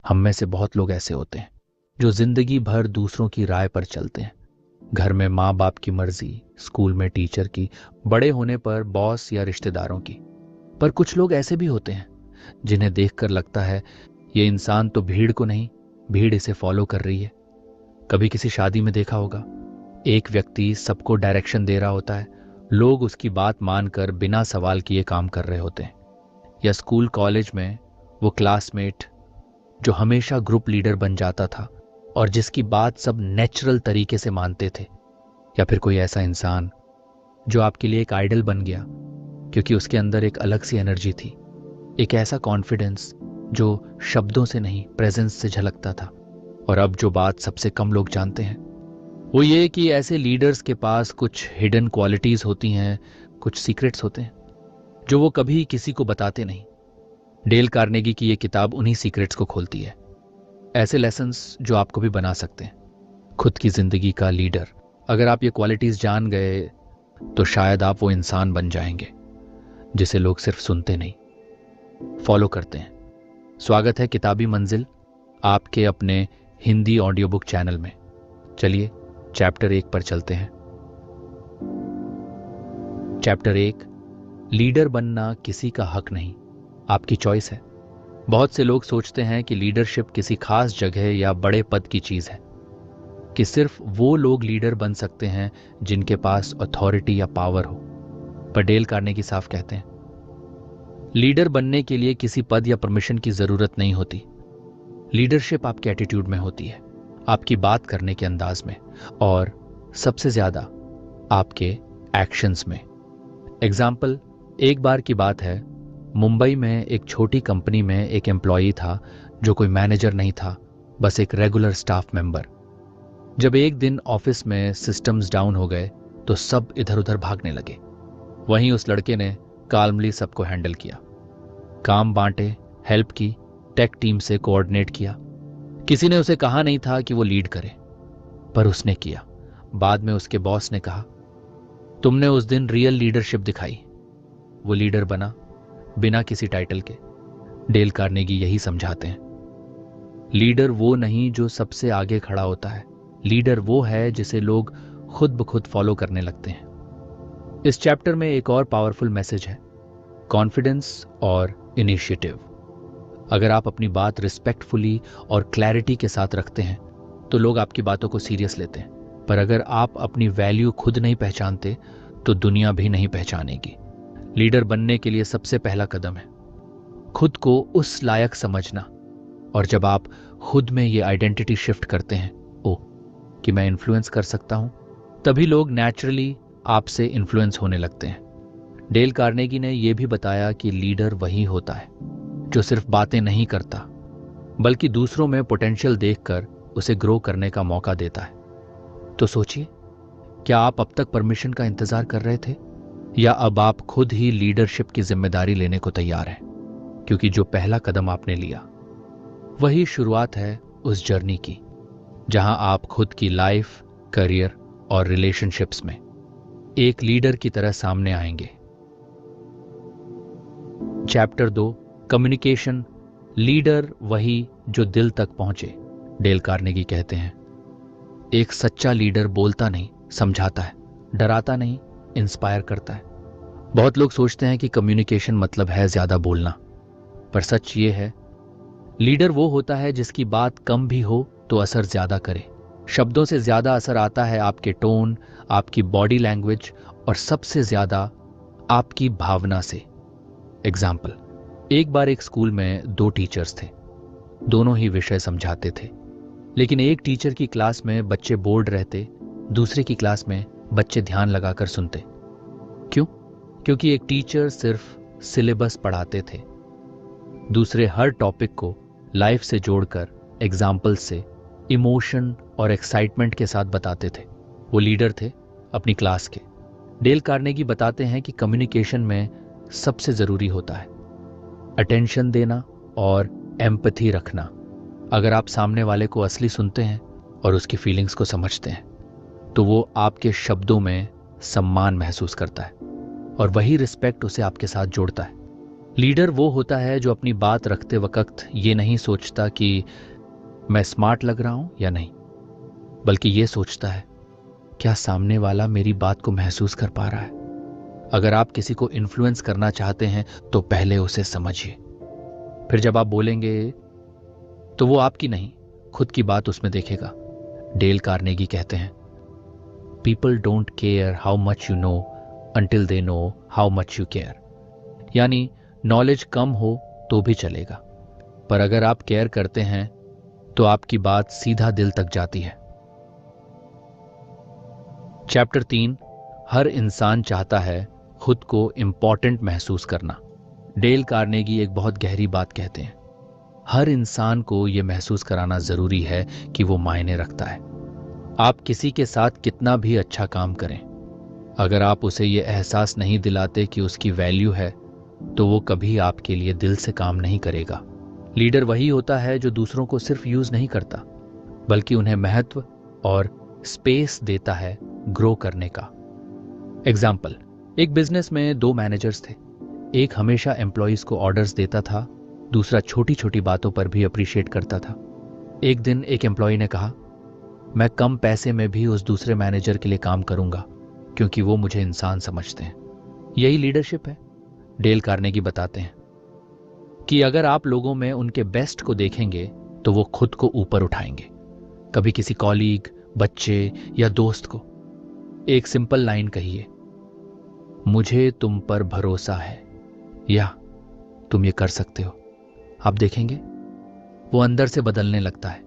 हम में से बहुत लोग ऐसे होते हैं जो जिंदगी भर दूसरों की राय पर चलते हैं। घर में माँ बाप की मर्जी, स्कूल में टीचर की, बड़े होने पर बॉस या रिश्तेदारों की। पर कुछ लोग ऐसे भी होते हैं जिन्हें देखकर लगता है ये इंसान तो भीड़ को नहीं, भीड़ इसे फॉलो कर रही है। कभी किसी शादी में देखा होगा, एक व्यक्ति सबको डायरेक्शन दे रहा होता है, लोग उसकी बात मानकर बिना सवाल किए काम कर रहे होते हैं। या स्कूल कॉलेज में वो क्लासमेट जो हमेशा ग्रुप लीडर बन जाता था और जिसकी बात सब नेचुरल तरीके से मानते थे। या फिर कोई ऐसा इंसान जो आपके लिए एक आइडल बन गया क्योंकि उसके अंदर एक अलग सी एनर्जी थी, एक ऐसा कॉन्फिडेंस जो शब्दों से नहीं प्रेजेंस से झलकता था। और अब जो बात सबसे कम लोग जानते हैं वो ये कि ऐसे लीडर्स के पास कुछ हिडन क्वालिटीज होती हैं, कुछ सीक्रेट्स होते हैं जो वो कभी किसी को बताते नहीं। डेल कार्नेगी की ये किताब उन्हीं सीक्रेट्स को खोलती है, ऐसे लेसन्स जो आपको भी बना सकते हैं खुद की जिंदगी का लीडर। अगर आप ये क्वालिटीज जान गए तो शायद आप वो इंसान बन जाएंगे जिसे लोग सिर्फ सुनते नहीं, फॉलो करते हैं। स्वागत है किताबी मंजिल, आपके अपने हिंदी ऑडियो बुक चैनल में। चलिए चैप्टर 1 पर चलते हैं। चैप्टर 1, लीडर बनना किसी का हक नहीं, आपकी चॉइस है। बहुत से लोग सोचते हैं कि लीडरशिप किसी खास जगह या बड़े पद की चीज है, कि सिर्फ वो लोग लीडर बन सकते हैं जिनके पास अथॉरिटी या पावर हो। पर डेल कार्नेगी साफ कहते हैं, लीडर बनने के लिए किसी पद या परमिशन की जरूरत नहीं होती। लीडरशिप आपके एटीट्यूड में होती है, आपकी बात करने के अंदाज में, और सबसे ज्यादा आपके एक्शंस में। एग्जाम्पल, एक बार की बात है, मुंबई में एक छोटी कंपनी में एक एम्प्लॉई था जो कोई मैनेजर नहीं था, बस एक रेगुलर स्टाफ मेंबर। जब एक दिन ऑफिस में सिस्टम्स डाउन हो गए तो सब इधर उधर भागने लगे। वहीं उस लड़के ने काल्मली सबको हैंडल किया, काम बांटे, हेल्प की, टेक टीम से कोऑर्डिनेट किया। किसी ने उसे कहा नहीं था कि वो लीड करे, पर उसने किया। बाद में उसके बॉस ने कहा, तुमने उस दिन रियल लीडरशिप दिखाई। वो लीडर बना बिना किसी टाइटल के। डेल कार्नेगी यही समझाते हैं, लीडर वो नहीं जो सबसे आगे खड़ा होता है, लीडर वो है जिसे लोग खुद ब खुद फॉलो करने लगते हैं। इस चैप्टर में एक और पावरफुल मैसेज है, कॉन्फिडेंस और इनिशिएटिव। अगर आप अपनी बात रिस्पेक्टफुली और क्लैरिटी के साथ रखते हैं तो लोग आपकी बातों को सीरियस लेते हैं। पर अगर आप अपनी वैल्यू खुद नहीं पहचानते तो दुनिया भी नहीं पहचानेगी। लीडर बनने के लिए सबसे पहला कदम है खुद को उस लायक समझना। और जब आप खुद में ये आइडेंटिटी शिफ्ट करते हैं, ओ कि मैं इन्फ्लुएंस कर सकता हूं, तभी लोग नेचुरली आपसे इन्फ्लुएंस होने लगते हैं। डेल कार्नेगी ने यह भी बताया कि लीडर वही होता है जो सिर्फ बातें नहीं करता बल्कि दूसरों में पोटेंशियल देखकर उसे ग्रो करने का मौका देता है। तो सोचिए, क्या आप अब तक परमिशन का इंतजार कर रहे थे, या अब आप खुद ही लीडरशिप की जिम्मेदारी लेने को तैयार हैं? क्योंकि जो पहला कदम आपने लिया वही शुरुआत है उस जर्नी की जहां आप खुद की लाइफ, करियर और रिलेशनशिप्स में एक लीडर की तरह सामने आएंगे। चैप्टर 2, कम्युनिकेशन, लीडर वही जो दिल तक पहुंचे। डेल कार्नेगी कहते हैं, एक सच्चा लीडर बोलता नहीं, समझाता है, डराता नहीं, इंस्पायर करता है। बहुत लोग सोचते हैं कि कम्युनिकेशन मतलब है ज्यादा बोलना, पर सच ये है, लीडर वो होता है जिसकी बात कम भी हो तो असर ज्यादा करे। शब्दों से ज्यादा असर आता है आपके टोन, आपकी बॉडी लैंग्वेज और सबसे ज्यादा आपकी भावना से। एग्जाम्पल, एक बार एक स्कूल में 2 टीचर्स थे, दोनों ही विषय समझाते थे, लेकिन एक टीचर की क्लास में बच्चे बोर्ड रहते, दूसरे की क्लास में बच्चे ध्यान लगाकर सुनते। क्यों? क्योंकि एक टीचर सिर्फ सिलेबस पढ़ाते थे, दूसरे हर टॉपिक को लाइफ से जोड़कर एग्जाम्पल से, इमोशन और एक्साइटमेंट के साथ बताते थे। वो लीडर थे अपनी क्लास के। डेल कार्नेगी बताते हैं कि कम्युनिकेशन में सबसे जरूरी होता है अटेंशन देना और एम्पैथी रखना। अगर आप सामने वाले को असली सुनते हैं और उसकी फीलिंग्स को समझते हैं तो वो आपके शब्दों में सम्मान महसूस करता है और वही रिस्पेक्ट उसे आपके साथ जोड़ता है। लीडर वो होता है जो अपनी बात रखते वक्त ये नहीं सोचता कि मैं स्मार्ट लग रहा हूं या नहीं, बल्कि ये सोचता है क्या सामने वाला मेरी बात को महसूस कर पा रहा है। अगर आप किसी को इन्फ्लुएंस करना चाहते हैं तो पहले उसे समझिए, फिर जब आप बोलेंगे तो वो आपकी नहीं खुद की बात उसमें देखेगा। डेल कार्नेगी कहते हैं, people don't care how much you know until they know how much you care. यानी नॉलेज कम हो तो भी चलेगा, पर अगर आप केयर करते हैं तो आपकी बात सीधा दिल तक जाती है। चैप्टर 3, हर इंसान चाहता है खुद को इंपॉर्टेंट महसूस करना। डेल कार्नेगी एक बहुत गहरी बात कहते हैं, हर इंसान को यह महसूस कराना जरूरी है कि वो मायने रखता है। आप किसी के साथ कितना भी अच्छा काम करें, अगर आप उसे यह एहसास नहीं दिलाते कि उसकी वैल्यू है तो वो कभी आपके लिए दिल से काम नहीं करेगा। लीडर वही होता है जो दूसरों को सिर्फ यूज नहीं करता, बल्कि उन्हें महत्व और स्पेस देता है ग्रो करने का। एग्जाम्पल, एक बिजनेस में 2 मैनेजर्स थे। एक हमेशा एम्प्लॉइज को ऑर्डर्स देता था, दूसरा छोटी छोटी बातों पर भी अप्रिशिएट करता था। एक दिन एक एम्प्लॉय ने कहा, मैं कम पैसे में भी उस दूसरे मैनेजर के लिए काम करूंगा क्योंकि वो मुझे इंसान समझते हैं। यही लीडरशिप है। डेल कार्नेगी बताते हैं कि अगर आप लोगों में उनके बेस्ट को देखेंगे तो वो खुद को ऊपर उठाएंगे। कभी किसी कॉलीग, बच्चे या दोस्त को एक सिंपल लाइन कहिए, मुझे तुम पर भरोसा है, या तुम ये कर सकते हो। आप देखेंगे वो अंदर से बदलने लगता है।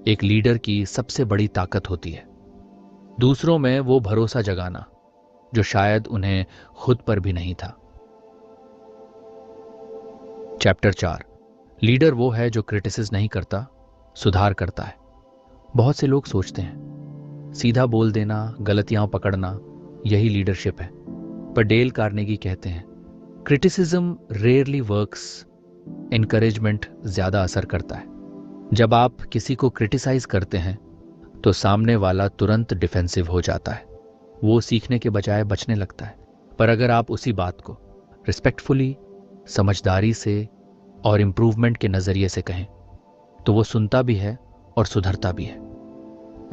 एक लीडर की सबसे बड़ी ताकत होती है दूसरों में वो भरोसा जगाना जो शायद उन्हें खुद पर भी नहीं था। चैप्टर 4, लीडर वो है जो क्रिटिसिज्म नहीं करता, सुधार करता है। बहुत से लोग सोचते हैं सीधा बोल देना, गलतियां पकड़ना यही लीडरशिप है, पर डेल कार्नेगी कहते हैं क्रिटिसिज्म रेयरली वर्क्स, एनकरेजमेंट ज्यादा असर करता है। जब आप किसी को क्रिटिसाइज करते हैं तो सामने वाला तुरंत डिफेंसिव हो जाता है, वो सीखने के बजाय बचने लगता है। पर अगर आप उसी बात को रिस्पेक्टफुली, समझदारी से और इंप्रूवमेंट के नजरिए से कहें तो वो सुनता भी है और सुधरता भी है।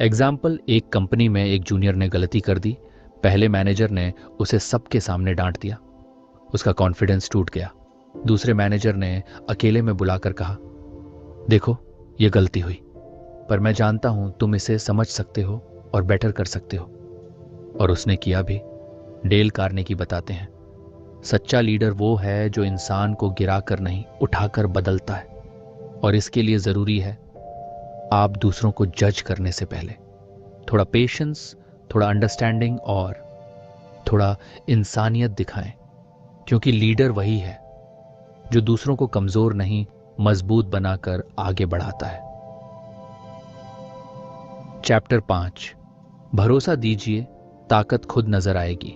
एग्जाम्पल, एक कंपनी में एक जूनियर ने गलती कर दी। पहले मैनेजर ने उसे सबके सामने डांट दिया, उसका कॉन्फिडेंस टूट गया। दूसरे मैनेजर ने अकेले में बुलाकर कहा, देखो ये गलती हुई, पर मैं जानता हूं तुम इसे समझ सकते हो और बेटर कर सकते हो, और उसने किया भी। डेल कार्नेगी बताते हैं, सच्चा लीडर वो है जो इंसान को गिराकर नहीं उठाकर बदलता है, और इसके लिए जरूरी है आप दूसरों को जज करने से पहले थोड़ा पेशेंस, थोड़ा अंडरस्टैंडिंग और थोड़ा इंसानियत दिखाएं, क्योंकि लीडर वही है जो दूसरों को कमजोर नहीं मजबूत बनाकर आगे बढ़ाता है। चैप्टर 5, भरोसा दीजिए, ताकत खुद नजर आएगी।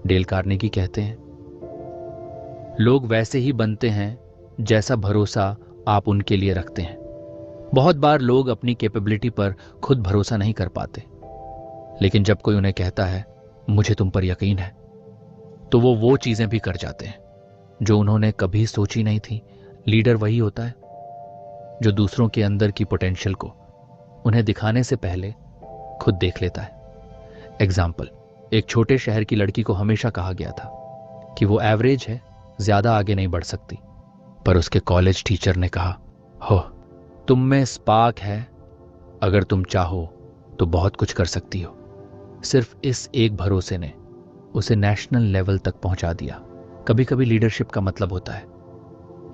डेल कार्नेगी कहते हैं, लोग वैसे ही बनते हैं जैसा भरोसा आप उनके लिए रखते हैं। बहुत बार लोग अपनी कैपेबिलिटी पर खुद भरोसा नहीं कर पाते, लेकिन जब कोई उन्हें कहता है मुझे तुम पर यकीन है, तो वो चीजें भी कर जाते हैं जो उन्होंने कभी सोची नहीं थी। लीडर वही होता है जो दूसरों के अंदर की पोटेंशियल को उन्हें दिखाने से पहले खुद देख लेता है। एग्जाम्पल, एक छोटे शहर की लड़की को हमेशा कहा गया था कि वो एवरेज है, ज्यादा आगे नहीं बढ़ सकती, पर उसके कॉलेज टीचर ने कहा, हो तुम में स्पार्क है, अगर तुम चाहो तो बहुत कुछ कर सकती हो। सिर्फ इस एक भरोसे ने उसे नेशनल लेवल तक पहुंचा दिया। कभी कभी लीडरशिप का मतलब होता है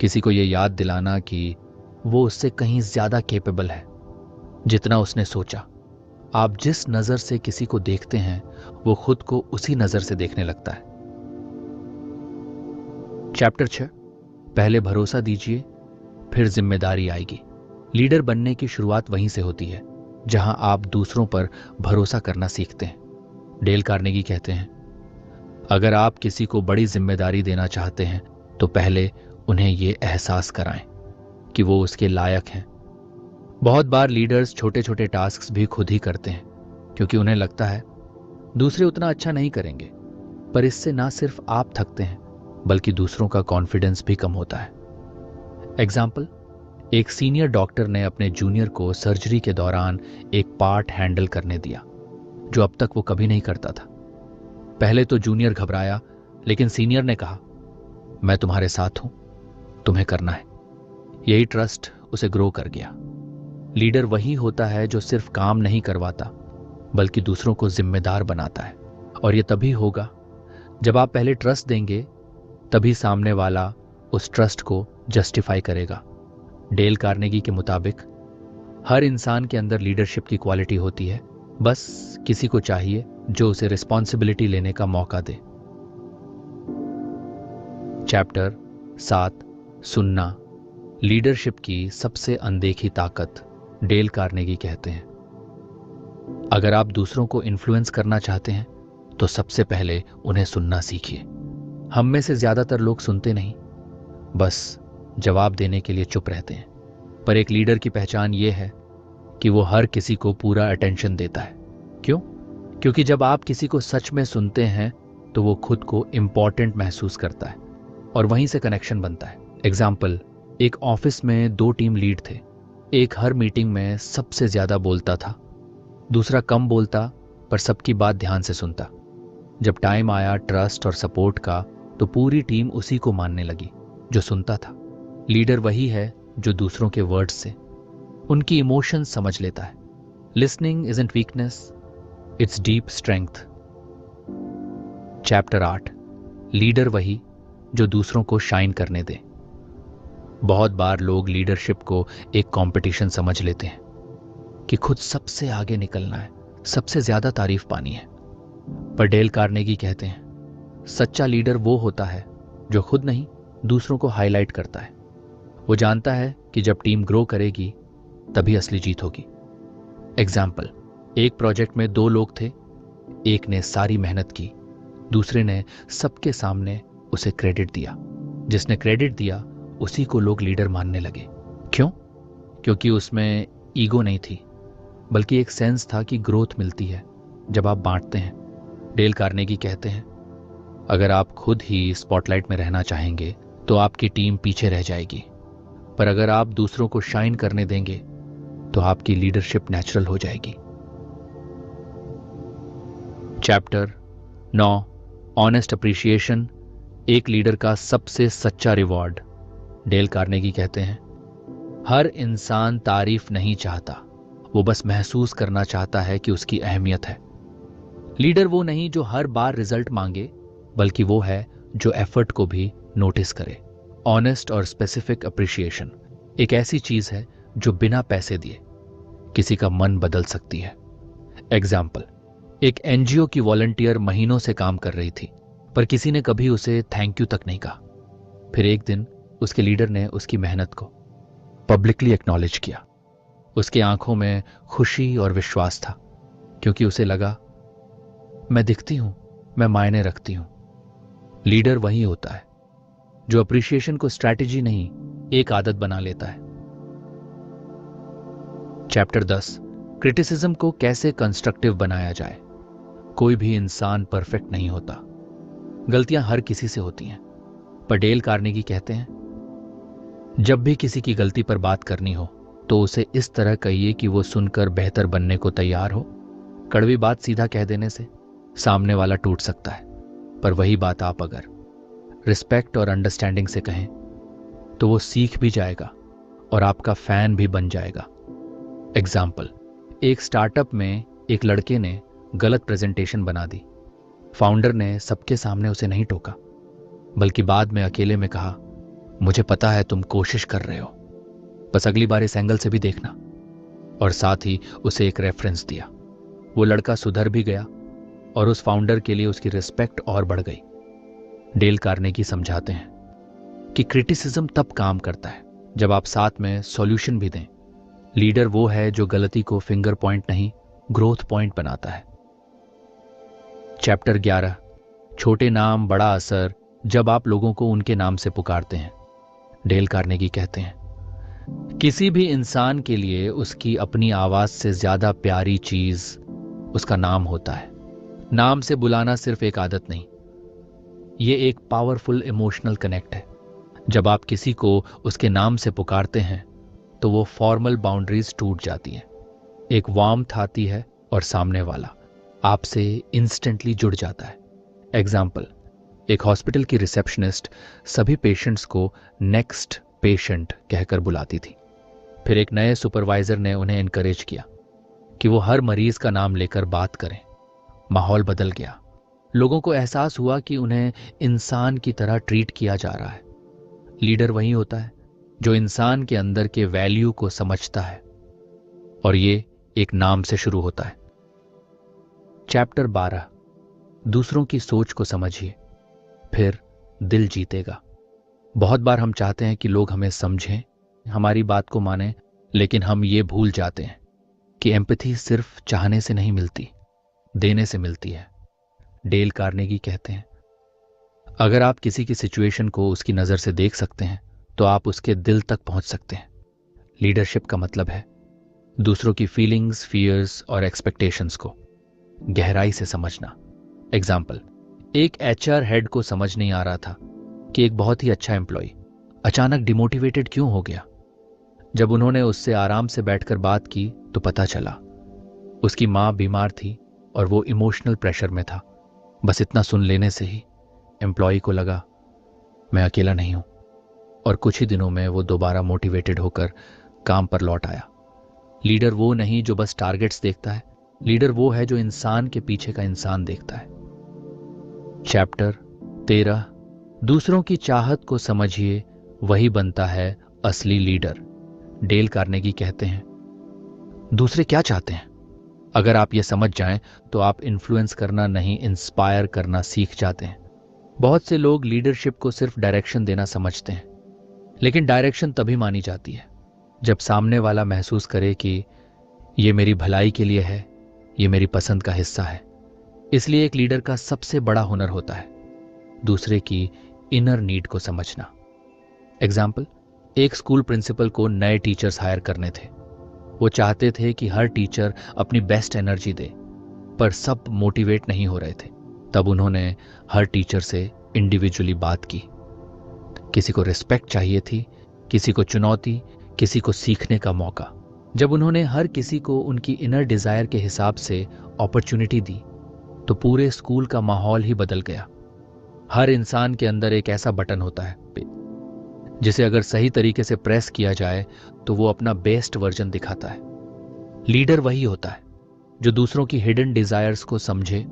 किसी को यह याद दिलाना कि वो उससे कहीं ज्यादा कैपेबल है जितना उसने सोचा। आप जिस नजर से किसी को देखते हैं वो खुद को उसी नजर से देखने लगता है। चैप्टर 6, पहले भरोसा दीजिए फिर जिम्मेदारी आएगी। लीडर बनने की शुरुआत वहीं से होती है जहां आप दूसरों पर भरोसा करना सीखते हैं। डेल कार्नेगी कहते हैं, अगर आप किसी को बड़ी जिम्मेदारी देना चाहते हैं तो पहले उन्हें यह एहसास कराएं कि वो उसके लायक हैं। बहुत बार लीडर्स छोटे छोटे टास्क्स भी खुद ही करते हैं क्योंकि उन्हें लगता है दूसरे उतना अच्छा नहीं करेंगे, पर इससे ना सिर्फ आप थकते हैं बल्कि दूसरों का कॉन्फिडेंस भी कम होता है। एग्जाम्पल, एक सीनियर डॉक्टर ने अपने जूनियर को सर्जरी के दौरान एक पार्ट हैंडल करने दिया जो अब तक वो कभी नहीं करता था। पहले तो जूनियर घबराया, लेकिन सीनियर ने कहा, मैं तुम्हारे साथ हूं, तुम्हें करना है। यही ट्रस्ट उसे ग्रो कर गया। लीडर वही होता है जो सिर्फ काम नहीं करवाता, बल्कि दूसरों को जिम्मेदार बनाता है। और यह तभी होगा जब आप पहले ट्रस्ट देंगे, तभी सामने वाला उस ट्रस्ट को जस्टिफाई करेगा। डेल कार्नेगी के मुताबिक हर इंसान के अंदर लीडरशिप की क्वालिटी होती है, बस किसी को चाहिए जो उसे रिस्पॉन्सिबिलिटी लेने का मौका दे। चैप्टर 7, सुनना, लीडरशिप की सबसे अनदेखी ताकत, डेल कार्नेगी कहते हैं, अगर आप दूसरों को इन्फ्लुएंस करना चाहते हैं तो सबसे पहले उन्हें सुनना सीखिए। हम में से ज्यादातर लोग सुनते नहीं, बस जवाब देने के लिए चुप रहते हैं। पर एक लीडर की पहचान यह है कि वो हर किसी को पूरा अटेंशन देता है। क्यों? क्योंकि जब आप किसी को सच में सुनते हैं तो वो खुद को इंपॉर्टेंट महसूस करता है और वहीं से कनेक्शन बनता है। एग्जाम्पल, एक ऑफिस में 2 टीम लीड थे। एक हर मीटिंग में सबसे ज्यादा बोलता था, दूसरा कम बोलता पर सबकी बात ध्यान से सुनता। जब टाइम आया ट्रस्ट और सपोर्ट का, तो पूरी टीम उसी को मानने लगी जो सुनता था। लीडर वही है जो दूसरों के वर्ड्स से उनकी इमोशंस समझ लेता है। Listening isn't weakness, it's deep strength. Chapter 8, leader वही जो दूसरों को शाइन करने दे। बहुत बार लोग लीडरशिप को एक कंपटीशन समझ लेते हैं कि खुद सबसे आगे निकलना है, सबसे ज्यादा तारीफ पानी है। पर डेल कार्नेगी कहते हैं, सच्चा लीडर वो होता है जो खुद नहीं, दूसरों को हाईलाइट करता है। वो जानता है कि जब टीम ग्रो करेगी तभी असली जीत होगी। एग्जाम्पल, एक प्रोजेक्ट में 2 लोग थे। एक ने सारी मेहनत की, दूसरे ने सबके सामने उसे क्रेडिट दिया। जिसने क्रेडिट दिया उसी को लोग लीडर मानने लगे। क्यों? क्योंकि उसमें ईगो नहीं थी, बल्कि एक सेंस था कि ग्रोथ मिलती है जब आप बांटते हैं। डेल कार्नेगी कहते हैं, अगर आप खुद ही स्पॉटलाइट में रहना चाहेंगे तो आपकी टीम पीछे रह जाएगी, पर अगर आप दूसरों को शाइन करने देंगे तो आपकी लीडरशिप नेचुरल हो जाएगी। चैप्टर 9, ऑनेस्ट अप्रिशिएशन, एक लीडर का सबसे सच्चा रिवॉर्ड। डेल कार्नेगी कहते हैं, हर इंसान तारीफ नहीं चाहता, वो बस महसूस करना चाहता है कि उसकी अहमियत है। लीडर वो नहीं जो हर बार रिजल्ट मांगे, बल्कि वो है जो एफर्ट को भी नोटिस करे। ऑनेस्ट और स्पेसिफिक अप्रिशिएशन एक ऐसी चीज है जो बिना पैसे दिए किसी का मन बदल सकती है। एग्जाम्पल, एक एनजीओ की वॉलंटियर महीनों से काम कर रही थी, पर किसी ने कभी उसे थैंक यू तक नहीं कहा। फिर एक दिन उसके लीडर ने उसकी मेहनत को पब्लिकली एक्नॉलेज किया। उसकी आंखों में खुशी और विश्वास था, क्योंकि उसे लगा, मैं दिखती हूं, मैं मायने रखती हूं। लीडर वही होता है जो अप्रिशिएशन को स्ट्रैटेजी नहीं, एक आदत बना लेता है। चैप्टर 10, क्रिटिसिज्म को कैसे कंस्ट्रक्टिव बनाया जाए। कोई भी इंसान परफेक्ट नहीं होता, गलतियां हर किसी से होती हैं। पर डेल कार्नेगी कहते हैं, जब भी किसी की गलती पर बात करनी हो तो उसे इस तरह कहिए कि वो सुनकर बेहतर बनने को तैयार हो। कड़वी बात सीधा कह देने से सामने वाला टूट सकता है, पर वही बात आप अगर रिस्पेक्ट और अंडरस्टैंडिंग से कहें तो वो सीख भी जाएगा और आपका फैन भी बन जाएगा। एग्जाम्पल, एक स्टार्टअप में एक लड़के ने गलत प्रेजेंटेशन बना दी। फाउंडर ने सबके सामने उसे नहीं टोका, बल्कि बाद में अकेले में कहा, मुझे पता है तुम कोशिश कर रहे हो, बस अगली बार इस एंगल से भी देखना। और साथ ही उसे एक रेफरेंस दिया। वो लड़का सुधर भी गया और उस फाउंडर के लिए उसकी रिस्पेक्ट और बढ़ गई। डेल कार्नेगी समझाते हैं कि क्रिटिसिज्म तब काम करता है जब आप साथ में सॉल्यूशन भी दें। लीडर वो है जो गलती को फिंगर पॉइंट नहीं, ग्रोथ पॉइंट बनाता है। चैप्टर 11, छोटे नाम बड़ा असर, जब आप लोगों को उनके नाम से पुकारते हैं। डेल कार्नेगी कहते हैं, किसी भी इंसान के लिए उसकी अपनी आवाज से ज्यादा प्यारी चीज उसका नाम होता है। नाम से बुलाना सिर्फ एक आदत नहीं, ये एक पावरफुल इमोशनल कनेक्ट है। जब आप किसी को उसके नाम से पुकारते हैं तो वो फॉर्मल बाउंड्रीज टूट जाती हैं, एक वार्मथ आती है और सामने वाला आपसे इंस्टेंटली जुड़ जाता है। एग्जाम्पल, एक हॉस्पिटल की रिसेप्शनिस्ट सभी पेशेंट्स को नेक्स्ट पेशेंट कहकर बुलाती थी। फिर एक नए सुपरवाइजर ने उन्हें इनकरेज किया कि वो हर मरीज का नाम लेकर बात करें। माहौल बदल गया। लोगों को एहसास हुआ कि उन्हें इंसान की तरह ट्रीट किया जा रहा है। लीडर वही होता है जो इंसान के अंदर के वैल्यू को समझता है, और ये एक नाम से शुरू होता है। चैप्टर 12, दूसरों की सोच को समझिए, फिर दिल जीतेगा। बहुत बार हम चाहते हैं कि लोग हमें समझें, हमारी बात को मानें, लेकिन हम ये भूल जाते हैं कि एम्पैथी सिर्फ चाहने से नहीं मिलती, देने से मिलती है। डेल कार्नेगी कहते हैं, अगर आप किसी की सिचुएशन को उसकी नजर से देख सकते हैं तो आप उसके दिल तक पहुंच सकते हैं। लीडरशिप का मतलब है दूसरों की फीलिंग्स, फियर्स और एक्सपेक्टेशंस को गहराई से समझना। एग्जाम्पल, एक एचआर हेड को समझ नहीं आ रहा था कि एक बहुत ही अच्छा एम्प्लॉय अचानक डिमोटिवेटेड क्यों हो गया। जब उन्होंने उससे आराम से बैठकर बात की तो पता चला उसकी मां बीमार थी और वो इमोशनल प्रेशर में था। बस इतना सुन लेने से ही एम्प्लॉय को लगा मैं अकेला नहीं हूं, और कुछ ही दिनों में वो दोबारा मोटिवेटेड होकर काम पर लौट आया। लीडर वो नहीं जो बस टारगेट्स देखता है, लीडर वो है जो इंसान के पीछे का इंसान देखता है। चैप्टर 13, दूसरों की चाहत को समझिए, वही बनता है असली लीडर। डेल कार्नेगी कहते हैं, दूसरे क्या चाहते हैं, अगर आप ये समझ जाएं तो आप इन्फ्लुएंस करना नहीं, इंस्पायर करना सीख जाते हैं। बहुत से लोग लीडरशिप को सिर्फ डायरेक्शन देना समझते हैं, लेकिन डायरेक्शन तभी मानी जाती है जब सामने वाला महसूस करे कि ये मेरी भलाई के लिए है, ये मेरी पसंद का हिस्सा है। इसलिए एक लीडर का सबसे बड़ा हुनर होता है दूसरे की इनर नीड को समझना। एग्जाम्पल, एक स्कूल प्रिंसिपल को नए टीचर्स हायर करने थे। वो चाहते थे कि हर टीचर अपनी बेस्ट एनर्जी दे, पर सब मोटिवेट नहीं हो रहे थे। तब उन्होंने हर टीचर से इंडिविजुअली बात की। किसी को रिस्पेक्ट चाहिए थी, किसी को चुनौती, किसी को सीखने का मौका। जब उन्होंने हर किसी को उनकी इनर डिजायर के हिसाब से अपॉर्चुनिटी दी तो पूरे स्कूल का माहौल ही बदल गया। हर इंसान के अंदर एक ऐसा बटन होता है जिसे अगर सही तरीके से प्रेस किया जाए तो वो अपना बेस्ट वर्जन दिखाता है। लीडर वही होता है जो दूसरों की हिडन डिजायर्स को समझे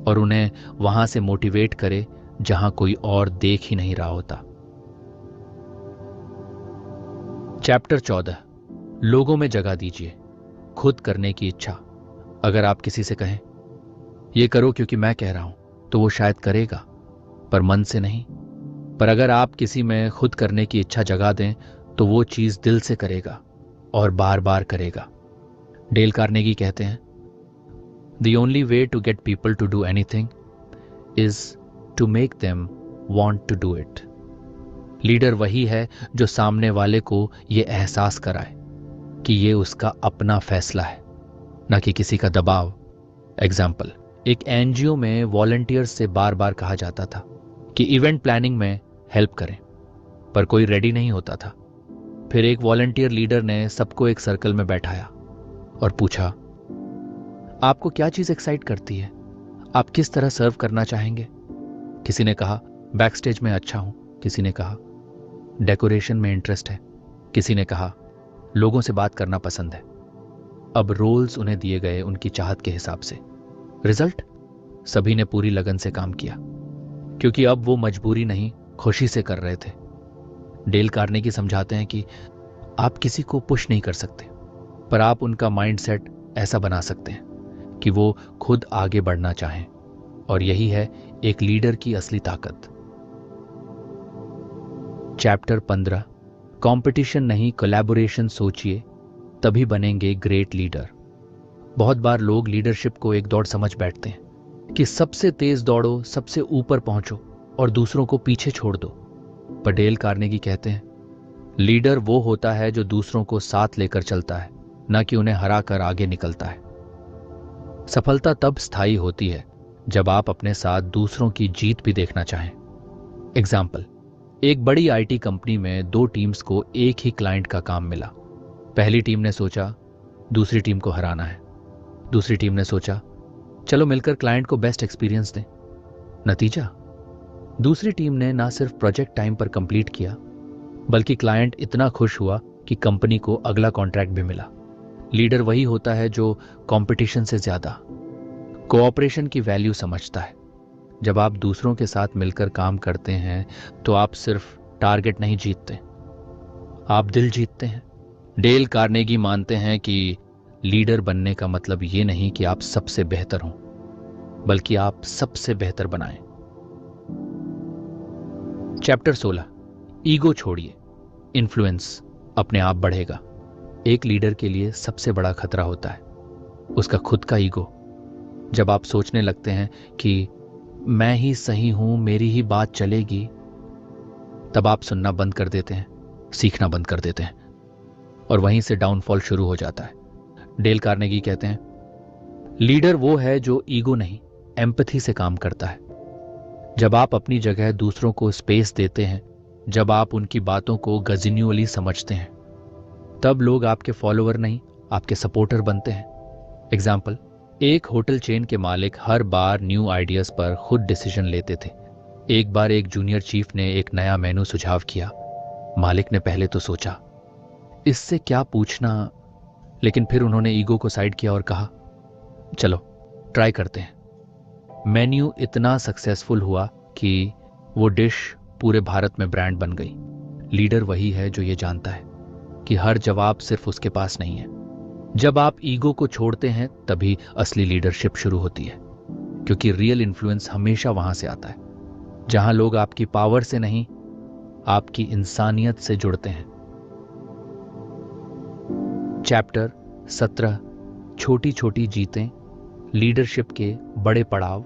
और उन्हें वहां से मोटिवेट करे जहां कोई और देख ही नहीं रहा होता। चैप्टर 14, लोगों में जगह दीजिए, खुद करने की इच्छा। अगर आप किसी से कहें ये करो क्योंकि मैं कह रहा हूं तो वो शायद करेगा, पर मन से नहीं। पर अगर आप किसी में खुद करने की इच्छा जगा दें तो वो चीज दिल से करेगा और बार बार करेगा। डेल कार्नेगी कहते हैं, The only way to get people to do anything is to make them want to do it. Leader वही है जो सामने वाले को ये एहसास कराए कि ये उसका अपना फैसला है, न कि किसी का दबाव। एग्जाम्पल, एक एनजीओ में वॉलंटियर्स से बार बार कहा जाता था कि इवेंट प्लानिंग में हेल्प करें, पर कोई रेडी नहीं होता था। फिर एक वॉलंटियर लीडर ने सबको एक सर्कल में बैठाया और पूछा, आपको क्या चीज एक्साइट करती है, आप किस तरह सर्व करना चाहेंगे? किसी ने कहा बैक स्टेज में अच्छा हूं, किसी ने कहा डेकोरेशन में इंटरेस्ट है, किसी ने कहा लोगों से बात करना पसंद है। अब रोल्स उन्हें दिए गए उनकी चाहत के हिसाब से। रिजल्ट, सभी ने पूरी लगन से काम किया, क्योंकि अब वो मजबूरी नहीं खुशी से कर रहे थे। डेल कार्नेगी समझाते हैं कि आप किसी को पुश नहीं कर सकते, पर आप उनका माइंडसेट ऐसा बना सकते हैं कि वो खुद आगे बढ़ना चाहें, और यही है एक लीडर की असली ताकत। चैप्टर 15, कंपटीशन नहीं कोलैबोरेशन सोचिए, तभी बनेंगे ग्रेट लीडर। बहुत बार लोग लीडरशिप को एक दौड़ समझ बैठते हैं कि सबसे तेज दौड़ो, सबसे ऊपर पहुंचो और दूसरों को पीछे छोड़ दो। पर डेल कार्नेगी कहते हैं, लीडर वो होता है जो दूसरों को साथ लेकर चलता है, न कि उन्हें हरा कर आगे निकलता है। सफलता तब स्थायी होती है जब आप अपने साथ दूसरों की जीत भी देखना चाहें। एग्जाम्पल, एक बड़ी आईटी कंपनी में दो टीम्स को एक ही क्लाइंट का काम मिला। पहली टीम ने सोचा दूसरी टीम को हराना है। दूसरी टीम ने सोचा चलो मिलकर क्लाइंट को बेस्ट एक्सपीरियंस दें। नतीजा, दूसरी टीम ने ना सिर्फ प्रोजेक्ट टाइम पर कंप्लीट किया, बल्कि क्लाइंट इतना खुश हुआ कि कंपनी को अगला कॉन्ट्रैक्ट भी मिला। लीडर वही होता है जो कंपटीशन से ज्यादा कोऑपरेशन की वैल्यू समझता है। जब आप दूसरों के साथ मिलकर काम करते हैं तो आप सिर्फ टारगेट नहीं जीतते, आप दिल जीतते हैं। डेल कार्नेगी मानते हैं कि लीडर बनने का मतलब ये नहीं कि आप सबसे बेहतर हों, बल्कि आप सबसे बेहतर बनाएं। चैप्टर 16, ईगो छोड़िए, इन्फ्लुएंस अपने आप बढ़ेगा। एक लीडर के लिए सबसे बड़ा खतरा होता है उसका खुद का ईगो। जब आप सोचने लगते हैं कि मैं ही सही हूं, मेरी ही बात चलेगी, तब आप सुनना बंद कर देते हैं, सीखना बंद कर देते हैं, और वहीं से डाउनफॉल शुरू हो जाता है। डेल कार्नेगी कहते हैं लीडर वो है जो ईगो नहीं, एम्पैथी से काम करता है। जब आप अपनी जगह दूसरों को स्पेस देते हैं, जब आप उनकी बातों को गजिन्युअली समझते हैं, तब लोग आपके फॉलोअर नहीं, आपके सपोर्टर बनते हैं। एग्जाम्पल, एक होटल चेन के मालिक हर बार न्यू आइडियाज पर खुद डिसीजन लेते थे। एक बार एक जूनियर चीफ ने एक नया मेनू सुझाव किया। मालिक ने पहले तो सोचा इससे क्या पूछना, लेकिन फिर उन्होंने ईगो को साइड किया और कहा चलो ट्राई करते हैं। मेन्यू इतना सक्सेसफुल हुआ कि वो डिश पूरे भारत में ब्रांड बन गई। लीडर वही है जो ये जानता है कि हर जवाब सिर्फ उसके पास नहीं है। जब आप ईगो को छोड़ते हैं तभी असली लीडरशिप शुरू होती है, क्योंकि रियल इन्फ्लुएंस हमेशा वहां से आता है जहां लोग आपकी पावर से नहीं, आपकी इंसानियत से जुड़ते हैं। चैप्टर 17, छोटी छोटी जीतें, लीडरशिप के बड़े पड़ाव।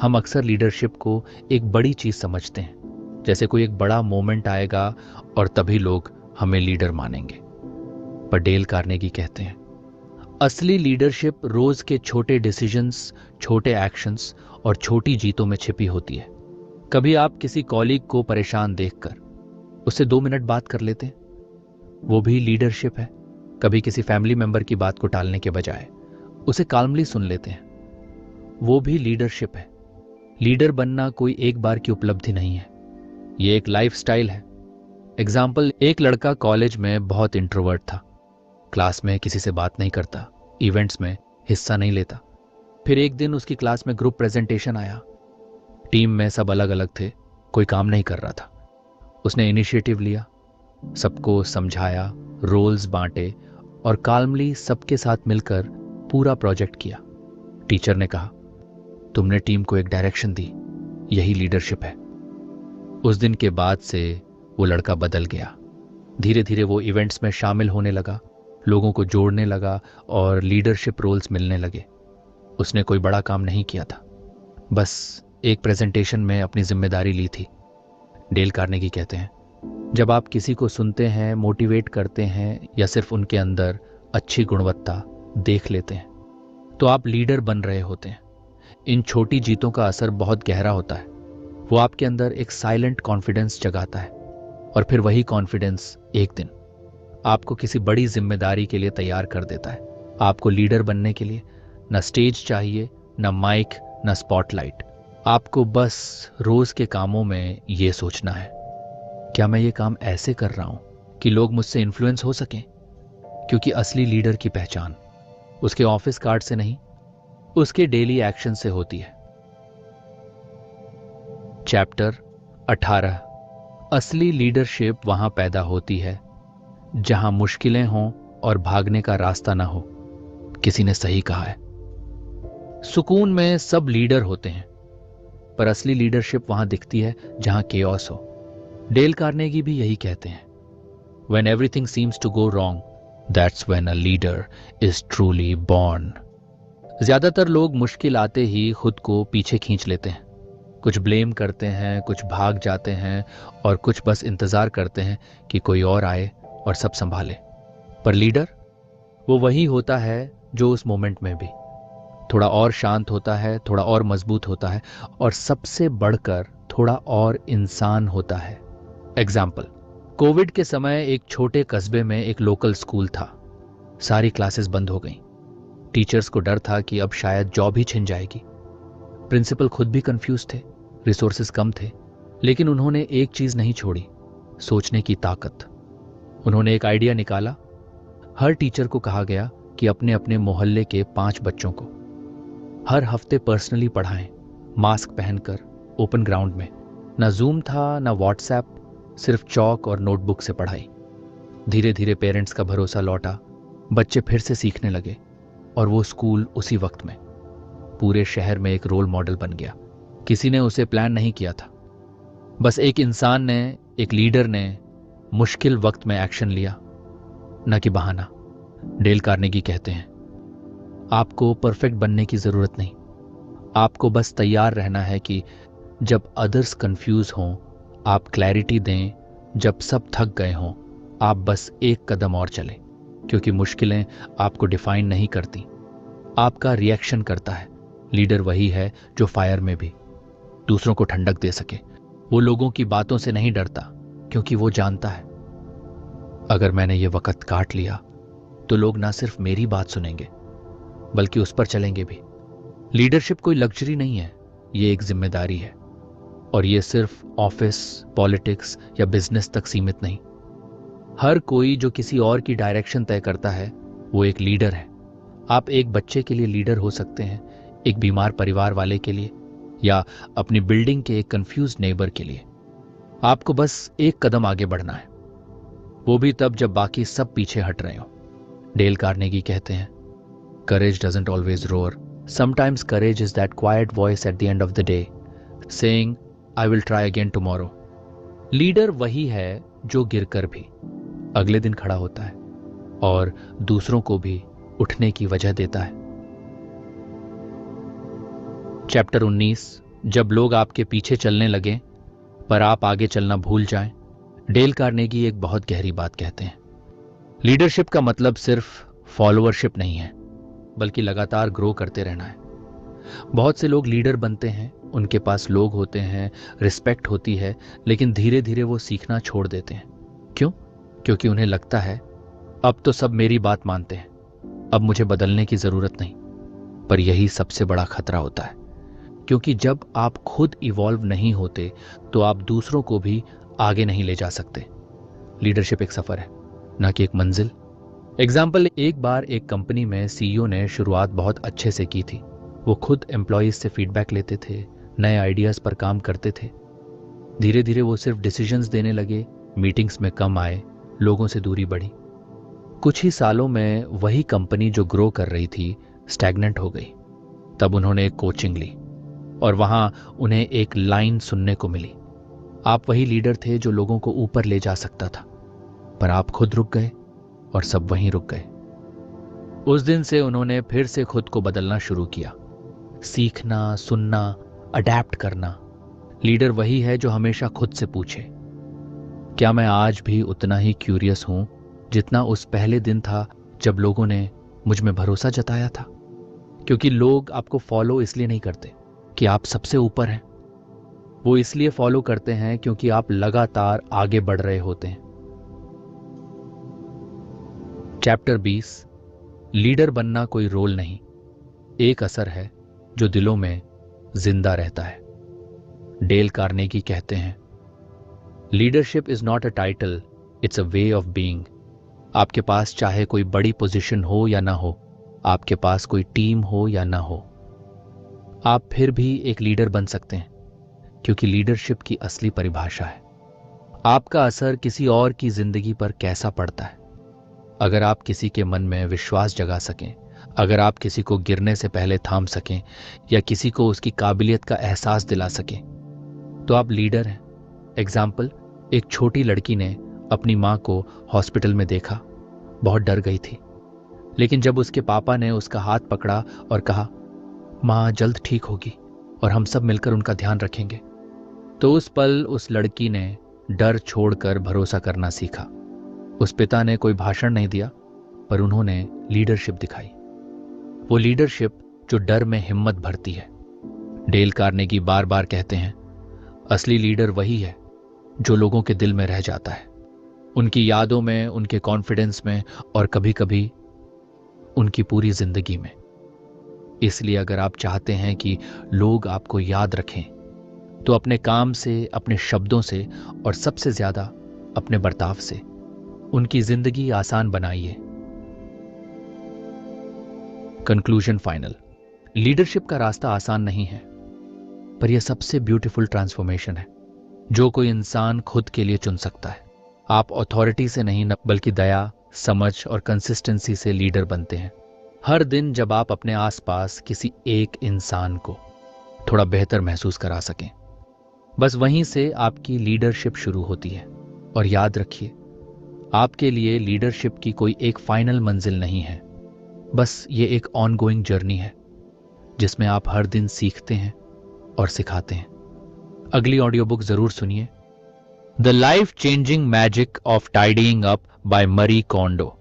हम अक्सर लीडरशिप को एक बड़ी चीज समझते हैं, जैसे कोई एक बड़ा मोमेंट आएगा और तभी लोग हमें लीडर मानेंगे। पर डेल कार्नेगी कहते हैं असली लीडरशिप रोज के छोटे डिसीजंस, छोटे एक्शंस और छोटी जीतों में छिपी होती है। कभी आप किसी कॉलीग को परेशान देखकर उससे 2 मिनट बात कर लेते हैं, वो भी लीडरशिप है। कभी किसी फैमिली मेंबर की बात को टालने के बजाय उसे काल्मली सुन लेते हैं, वो भी लीडरशिप है। लीडर बनना कोई एक बार की उपलब्धि नहीं है, ये एक लाइफस्टाइल है। एग्जाम्पल, एक लड़का कॉलेज में बहुत इंट्रोवर्ट था, क्लास में किसी से बात नहीं करता, इवेंट्स में हिस्सा नहीं लेता। फिर एक दिन उसकी क्लास में ग्रुप प्रेजेंटेशन आया। टीम में सब अलग अलग थे, कोई काम नहीं कर रहा था। उसने इनिशिएटिव लिया, सबको समझाया, रोल्स बांटे और काल्मली सबके साथ मिलकर पूरा प्रोजेक्ट किया। टीचर ने कहा तुमने टीम को एक डायरेक्शन दी, यही लीडरशिप है। उस दिन के बाद से वो लड़का बदल गया। धीरे धीरे वो इवेंट्स में शामिल होने लगा, लोगों को जोड़ने लगा और लीडरशिप रोल्स मिलने लगे। उसने कोई बड़ा काम नहीं किया था, बस एक प्रेजेंटेशन में अपनी जिम्मेदारी ली थी। डेल कार्नेगी कहते हैं जब आप किसी को सुनते हैं, मोटिवेट करते हैं या सिर्फ उनके अंदर अच्छी गुणवत्ता देख लेते हैं, तो आप लीडर बन रहे होते हैं। इन छोटी जीतों का असर बहुत गहरा होता है। वो आपके अंदर एक साइलेंट कॉन्फिडेंस जगाता है और फिर वही कॉन्फिडेंस एक दिन आपको किसी बड़ी जिम्मेदारी के लिए तैयार कर देता है। आपको लीडर बनने के लिए न स्टेज चाहिए, न माइक, न स्पॉटलाइट। आपको बस रोज के कामों में ये सोचना है, क्या मैं ये काम ऐसे कर रहा हूं कि लोग मुझसे इन्फ्लुएंस हो सकें? क्योंकि असली लीडर की पहचान उसके ऑफिस कार्ड से नहीं, उसके डेली एक्शन से होती है। चैप्टर 18, असली लीडरशिप वहां पैदा होती है जहां मुश्किलें हों और भागने का रास्ता ना हो। किसी ने सही कहा है, सुकून में सब लीडर होते हैं, पर असली लीडरशिप वहां दिखती है जहां केओस हो। डेल कार्नेगी भी यही कहते हैं, When everything seems to go wrong, that's when a leader is truly born. ज्यादातर लोग मुश्किल आते ही खुद को पीछे खींच लेते हैं, कुछ ब्लेम करते हैं, कुछ भाग जाते हैं और कुछ बस इंतजार करते हैं कि कोई और आए और सब संभाले। पर लीडर वो वही होता है जो उस मोमेंट में भी थोड़ा और शांत होता है, थोड़ा और मजबूत होता है, और सबसे बढ़कर थोड़ा और इंसान होता है। एग्जाम्पल, कोविड के समय एक छोटे कस्बे में एक लोकल स्कूल था। सारी क्लासेस बंद हो गईं। टीचर्स को डर था कि अब शायद जॉब ही छिन जाएगी। प्रिंसिपल खुद भी कंफ्यूज थे, रिसोर्सेज कम थे, लेकिन उन्होंने एक चीज नहीं छोड़ी, सोचने की ताकत। उन्होंने एक आइडिया निकाला। हर टीचर को कहा गया कि अपने अपने मोहल्ले के 5 बच्चों को हर हफ्ते पर्सनली पढ़ाएं, मास्क पहनकर, ओपन ग्राउंड में। ना जूम था, ना व्हाट्सएप, सिर्फ चौक और नोटबुक से पढ़ाई। धीरे धीरे पेरेंट्स का भरोसा लौटा, बच्चे फिर से सीखने लगे, और वो स्कूल उसी वक्त में पूरे शहर में एक रोल मॉडल बन गया। किसी ने उसे प्लान नहीं किया था, बस एक इंसान ने, एक लीडर ने मुश्किल वक्त में एक्शन लिया, न कि बहाना। डेल कार्नेगी कहते हैं, आपको परफेक्ट बनने की जरूरत नहीं, आपको बस तैयार रहना है कि जब अदर्स कंफ्यूज हों आप क्लैरिटी दें, जब सब थक गए हों आप बस एक कदम और चलें, क्योंकि मुश्किलें आपको डिफाइन नहीं करती, आपका रिएक्शन करता है। लीडर वही है जो फायर में भी दूसरों को ठंडक दे सके। वो लोगों की बातों से नहीं डरता, क्योंकि वो जानता है अगर मैंने ये वक्त काट लिया तो लोग ना सिर्फ मेरी बात सुनेंगे बल्कि उस पर चलेंगे भी। लीडरशिप कोई लग्जरी नहीं है, ये एक जिम्मेदारी है, और ये सिर्फ ऑफिस, पॉलिटिक्स या बिजनेस तक सीमित नहीं। हर कोई जो किसी और की डायरेक्शन तय करता है वो एक लीडर है। आप एक बच्चे के लिए लीडर हो सकते हैं, एक बीमार परिवार वाले के लिए, या अपनी बिल्डिंग के एक कंफ्यूज नेबर के लिए। आपको बस एक कदम आगे बढ़ना है, वो भी तब जब बाकी सब पीछे हट रहे हो। डेल कार्नेगी कहते हैं, courage doesn't always roar. Sometimes courage is that quiet voice at the end of the day, saying, I will try again tomorrow. Leader वही है जो गिरकर भी अगले दिन खड़ा होता है और दूसरों को भी उठने की वजह देता है। चैप्टर 19, जब लोग आपके पीछे चलने लगे पर आप आगे चलना भूल जाएं। डेल कार्नेगी एक बहुत गहरी बात कहते हैं, लीडरशिप का मतलब सिर्फ फॉलोअरशिप नहीं है, बल्कि लगातार ग्रो करते रहना है। बहुत से लोग लीडर बनते हैं, उनके पास लोग होते हैं, रिस्पेक्ट होती है, लेकिन धीरे धीरे वो सीखना छोड़ देते हैं। क्यों? क्योंकि उन्हें लगता है अब तो सब मेरी बात मानते हैं, अब मुझे बदलने की जरूरत नहीं। पर यही सबसे बड़ा खतरा होता है, क्योंकि जब आप खुद इवॉल्व नहीं होते तो आप दूसरों को भी आगे नहीं ले जा सकते। लीडरशिप एक सफर है, ना कि एक मंजिल। एग्जाम्पल, एक बार एक कंपनी में सीईओ ने शुरुआत बहुत अच्छे से की थी। वो खुद एम्प्लॉयज से फीडबैक लेते थे, नए आइडियाज पर काम करते थे। धीरे धीरे वो सिर्फ डिसीजंस देने लगे, मीटिंग्स में कम आए, लोगों से दूरी बढ़ी। कुछ ही सालों में वही कंपनी जो ग्रो कर रही थी स्टैग्नेंट हो गई। तब उन्होंने एक कोचिंग ली और वहां उन्हें एक लाइन सुनने को मिली, आप वही लीडर थे जो लोगों को ऊपर ले जा सकता था, पर आप खुद रुक गए और सब वहीं रुक गए। उस दिन से उन्होंने फिर से खुद को बदलना शुरू किया, सीखना, सुनना, अडैप्ट करना। लीडर वही है जो हमेशा खुद से पूछे, क्या मैं आज भी उतना ही क्यूरियस हूं जितना उस पहले दिन था जब लोगों ने मुझ में भरोसा जताया था? क्योंकि लोग आपको फॉलो इसलिए नहीं करते कि आप सबसे ऊपर हैं, वो इसलिए फॉलो करते हैं क्योंकि आप लगातार आगे बढ़ रहे होते हैं। चैप्टर 20, लीडर बनना कोई रोल नहीं, एक असर है जो दिलों में जिंदा रहता है। डेल कार्नेगी कहते हैं, leadership is not a title, it's a way of being. आपके पास चाहे कोई बड़ी पोजीशन हो या ना हो, आपके पास कोई टीम हो या ना हो, आप फिर भी एक लीडर बन सकते हैं, क्योंकि लीडरशिप की असली परिभाषा है आपका असर किसी और की जिंदगी पर कैसा पड़ता है। अगर आप किसी के मन में विश्वास जगा सकें, अगर आप किसी को गिरने से पहले थाम सकें या किसी को उसकी काबिलियत का एहसास दिला सकें, तो आप लीडर हैं। एग्जाम्पल, एक छोटी लड़की ने अपनी माँ को हॉस्पिटल में देखा, बहुत डर गई थी, लेकिन जब उसके पापा ने उसका हाथ पकड़ा और कहा, माँ जल्द ठीक होगी और हम सब मिलकर उनका ध्यान रखेंगे, तो उस पल उस लड़की ने डर छोड़कर भरोसा करना सीखा। उस पिता ने कोई भाषण नहीं दिया, पर उन्होंने लीडरशिप दिखाई। वो लीडरशिप जो डर में हिम्मत भरती है। डेल कार्नेगी बार बार कहते हैं, असली लीडर वही है जो लोगों के दिल में रह जाता है, उनकी यादों में, उनके कॉन्फिडेंस में, और कभी कभी उनकी पूरी जिंदगी में। इसलिए अगर आप चाहते हैं कि लोग आपको याद रखें, तो अपने काम से, अपने शब्दों से, और सबसे ज्यादा अपने बर्ताव से उनकी जिंदगी आसान बनाइए। Conclusion final. लीडरशिप का रास्ता आसान नहीं है, पर यह सबसे ब्यूटीफुल ट्रांसफॉर्मेशन है जो कोई इंसान खुद के लिए चुन सकता है। आप अथॉरिटी से नहीं, बल्कि दया, समझ और कंसिस्टेंसी से लीडर बनते हैं। हर दिन जब आप अपने आसपास किसी एक इंसान को थोड़ा बेहतर महसूस करा सकें, बस वहीं से आपकी लीडरशिप शुरू होती है। और याद रखिए, आपके लिए लीडरशिप की कोई एक फाइनल मंजिल नहीं है, बस ये एक ऑनगोइंग जर्नी है जिसमें आप हर दिन सीखते हैं और सिखाते हैं। अगली ऑडियो बुक जरूर सुनिए, the life changing magic of tidying up by मरी कोंडो।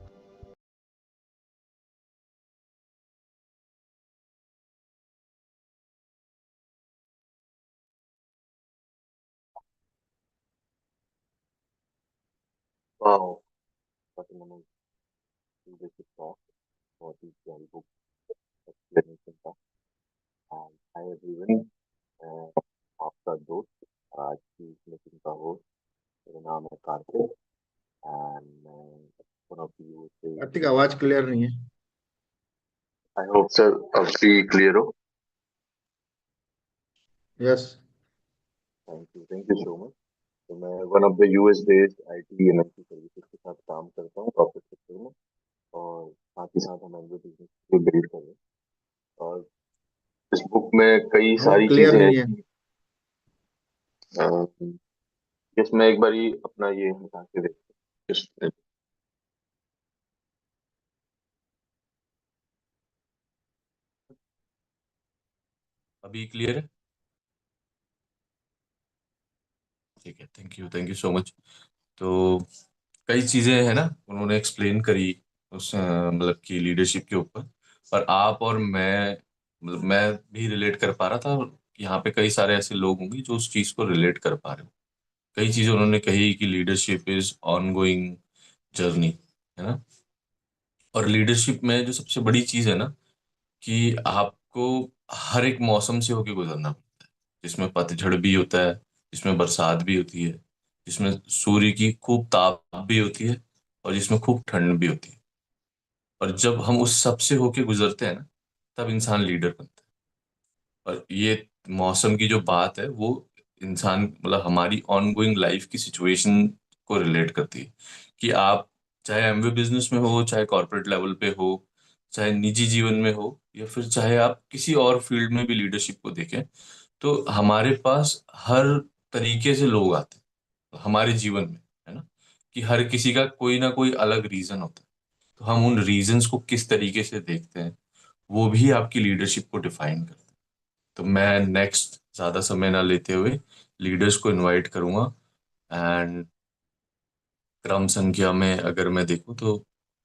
Wow, what a moment to this talk for the very book explanation था। And hi everyone, मैं आपका दोस्त और आज की इस मीटिंग का होस्ट, मेरा नाम है कार्तिक एंड मैं वन ऑफ यू से। कार्तिक आवाज क्लियर नहीं है। आई होप सर अब भी क्लियर हो। Yes. Thank you so much. तो मैं one of the US based IT NLP services के साथ काम करता हूँ कॉर्पोरेट सेक्टर में, और साथ ही साथ हम एंड्रॉइड बिजनेस को बिल्ड कर रहे हैं। और इस बुक में कई आवाज सारी क्लियर चीजें नहीं है। ऐसी, जिसमें एक बार अपना ये हटा के देखते हैं। अभी क्लियर है? ठीक है, थैंक यू सो मच। तो कई चीजें हैं ना, उन्होंने एक्सप्लेन करी उस मतलब की लीडरशिप के ऊपर। पर आप और मैं, मतलब मैं भी रिलेट कर पा रहा था, और यहाँ पे कई सारे ऐसे लोग होंगे जो उस चीज को रिलेट कर पा रहे हो। कई चीजें उन्होंने कही कि लीडरशिप इज ऑनगोइंग जर्नी, है ना। और लीडरशिप में जो सबसे बड़ी चीज है ना, कि आपको हर एक मौसम से होके गुजरना पड़ता है, जिसमें पतझड़ भी होता है, जिसमें बरसात भी होती है, जिसमें सूर्य की खूब ताप भी होती है, और जिसमें खूब ठंड भी होती है। और जब हम उस सब से होके गुजरते हैं ना, तब इंसान लीडर बनता है। और ये मौसम की जो बात है वो इंसान, मतलब हमारी ऑनगोइंग लाइफ की सिचुएशन को रिलेट करती है। कि आप चाहे एमवे बिजनेस में हो, चाहे कॉर्पोरेट लेवल पे हो, चाहे निजी जीवन में हो, या फिर चाहे आप किसी और फील्ड में भी लीडरशिप को देखें, तो हमारे पास हर तरीके से लोग आते हैं हमारे जीवन में, है ना। कि हर किसी का कोई ना कोई अलग रीजन होता है। तो हम उन रीजंस को किस तरीके से देखते हैं, वो भी आपकी लीडरशिप को डिफाइन करता है। तो मैं नेक्स्ट ज्यादा समय ना लेते हुए लीडर्स को इनवाइट करूंगा। एंड क्रम संख्या में अगर मैं देखूं तो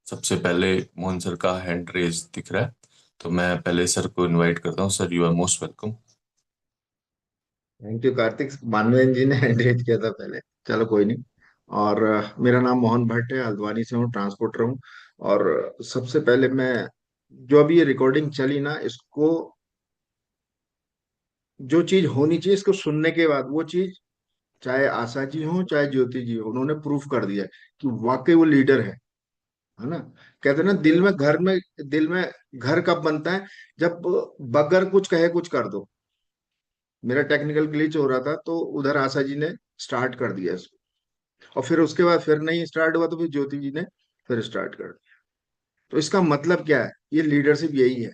सबसे पहले मोहन सर का हैंड रेज दिख रहा है। तो मैं पहले सर को इनवाइट करता हूँ। Sir, you are most welcome. Thank you Kartik. Manvendra ji ने एंकरेज किया था पहले। चलो कोई नहीं। और मेरा नाम मोहन भट्ट है, हल्द्वानी से हूँ, ट्रांसपोर्टर हूँ। और सबसे पहले मैं, जो अभी ये रिकॉर्डिंग चली ना, इसको, जो चीज होनी चाहिए इसको सुनने के बाद वो चीज, चाहे आशा जी हो चाहे ज्योति जी हो, उन्होंने प्रूफ कर दिया कि वाकई वो लीडर है ना। कहते हैं ना, दिल में घर कब बनता है? जब बगैर कुछ कहे कुछ कर दो। मेरा टेक्निकल ग्लिच हो रहा था तो उधर आशा जी ने स्टार्ट कर दिया इसको, और फिर उसके बाद फिर नहीं स्टार्ट हुआ तो फिर ज्योति जी ने फिर स्टार्ट कर दिया। तो इसका मतलब क्या है? ये लीडरशिप यही है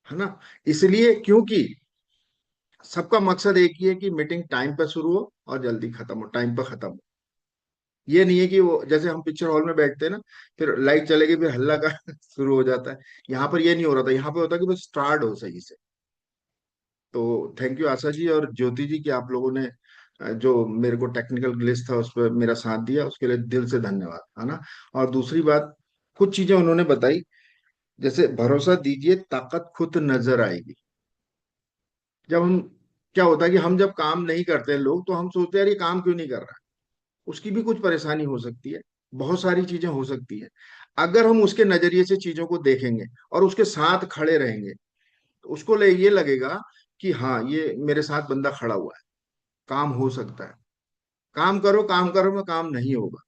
ना। इसलिए क्योंकि सबका मकसद एक ही है कि मीटिंग टाइम पर शुरू हो और जल्दी खत्म हो, टाइम पर खत्म हो। ये नहीं है कि वो जैसे हम पिक्चर हॉल में बैठते हैं ना, फिर लाइट चलेगी फिर हल्ला का शुरू हो जाता है। यहाँ पर ये नहीं हो रहा था, यहाँ पर होता है कि बस स्टार्ट हो सही से। तो थैंक यू आशा जी और ज्योति जी कि आप लोगों ने जो मेरे को टेक्निकल ग्लिच था उस पर मेरा साथ दिया, उसके लिए दिल से धन्यवाद, है ना। और दूसरी बात, कुछ चीजें उन्होंने बताई जैसे भरोसा दीजिए, ताकत खुद नजर आएगी। जब हम, क्या होता है कि हम जब काम नहीं करते हैं लोग, तो हम सोचते हैं यार ये काम क्यों नहीं कर रहा है। उसकी भी कुछ परेशानी हो सकती है, बहुत सारी चीजें हो सकती है। अगर हम उसके नजरिए से चीजों को देखेंगे और उसके साथ खड़े रहेंगे, तो उसको ये लगेगा कि हाँ, ये मेरे साथ बंदा खड़ा हुआ है, काम हो सकता है। काम करो में काम नहीं होगा।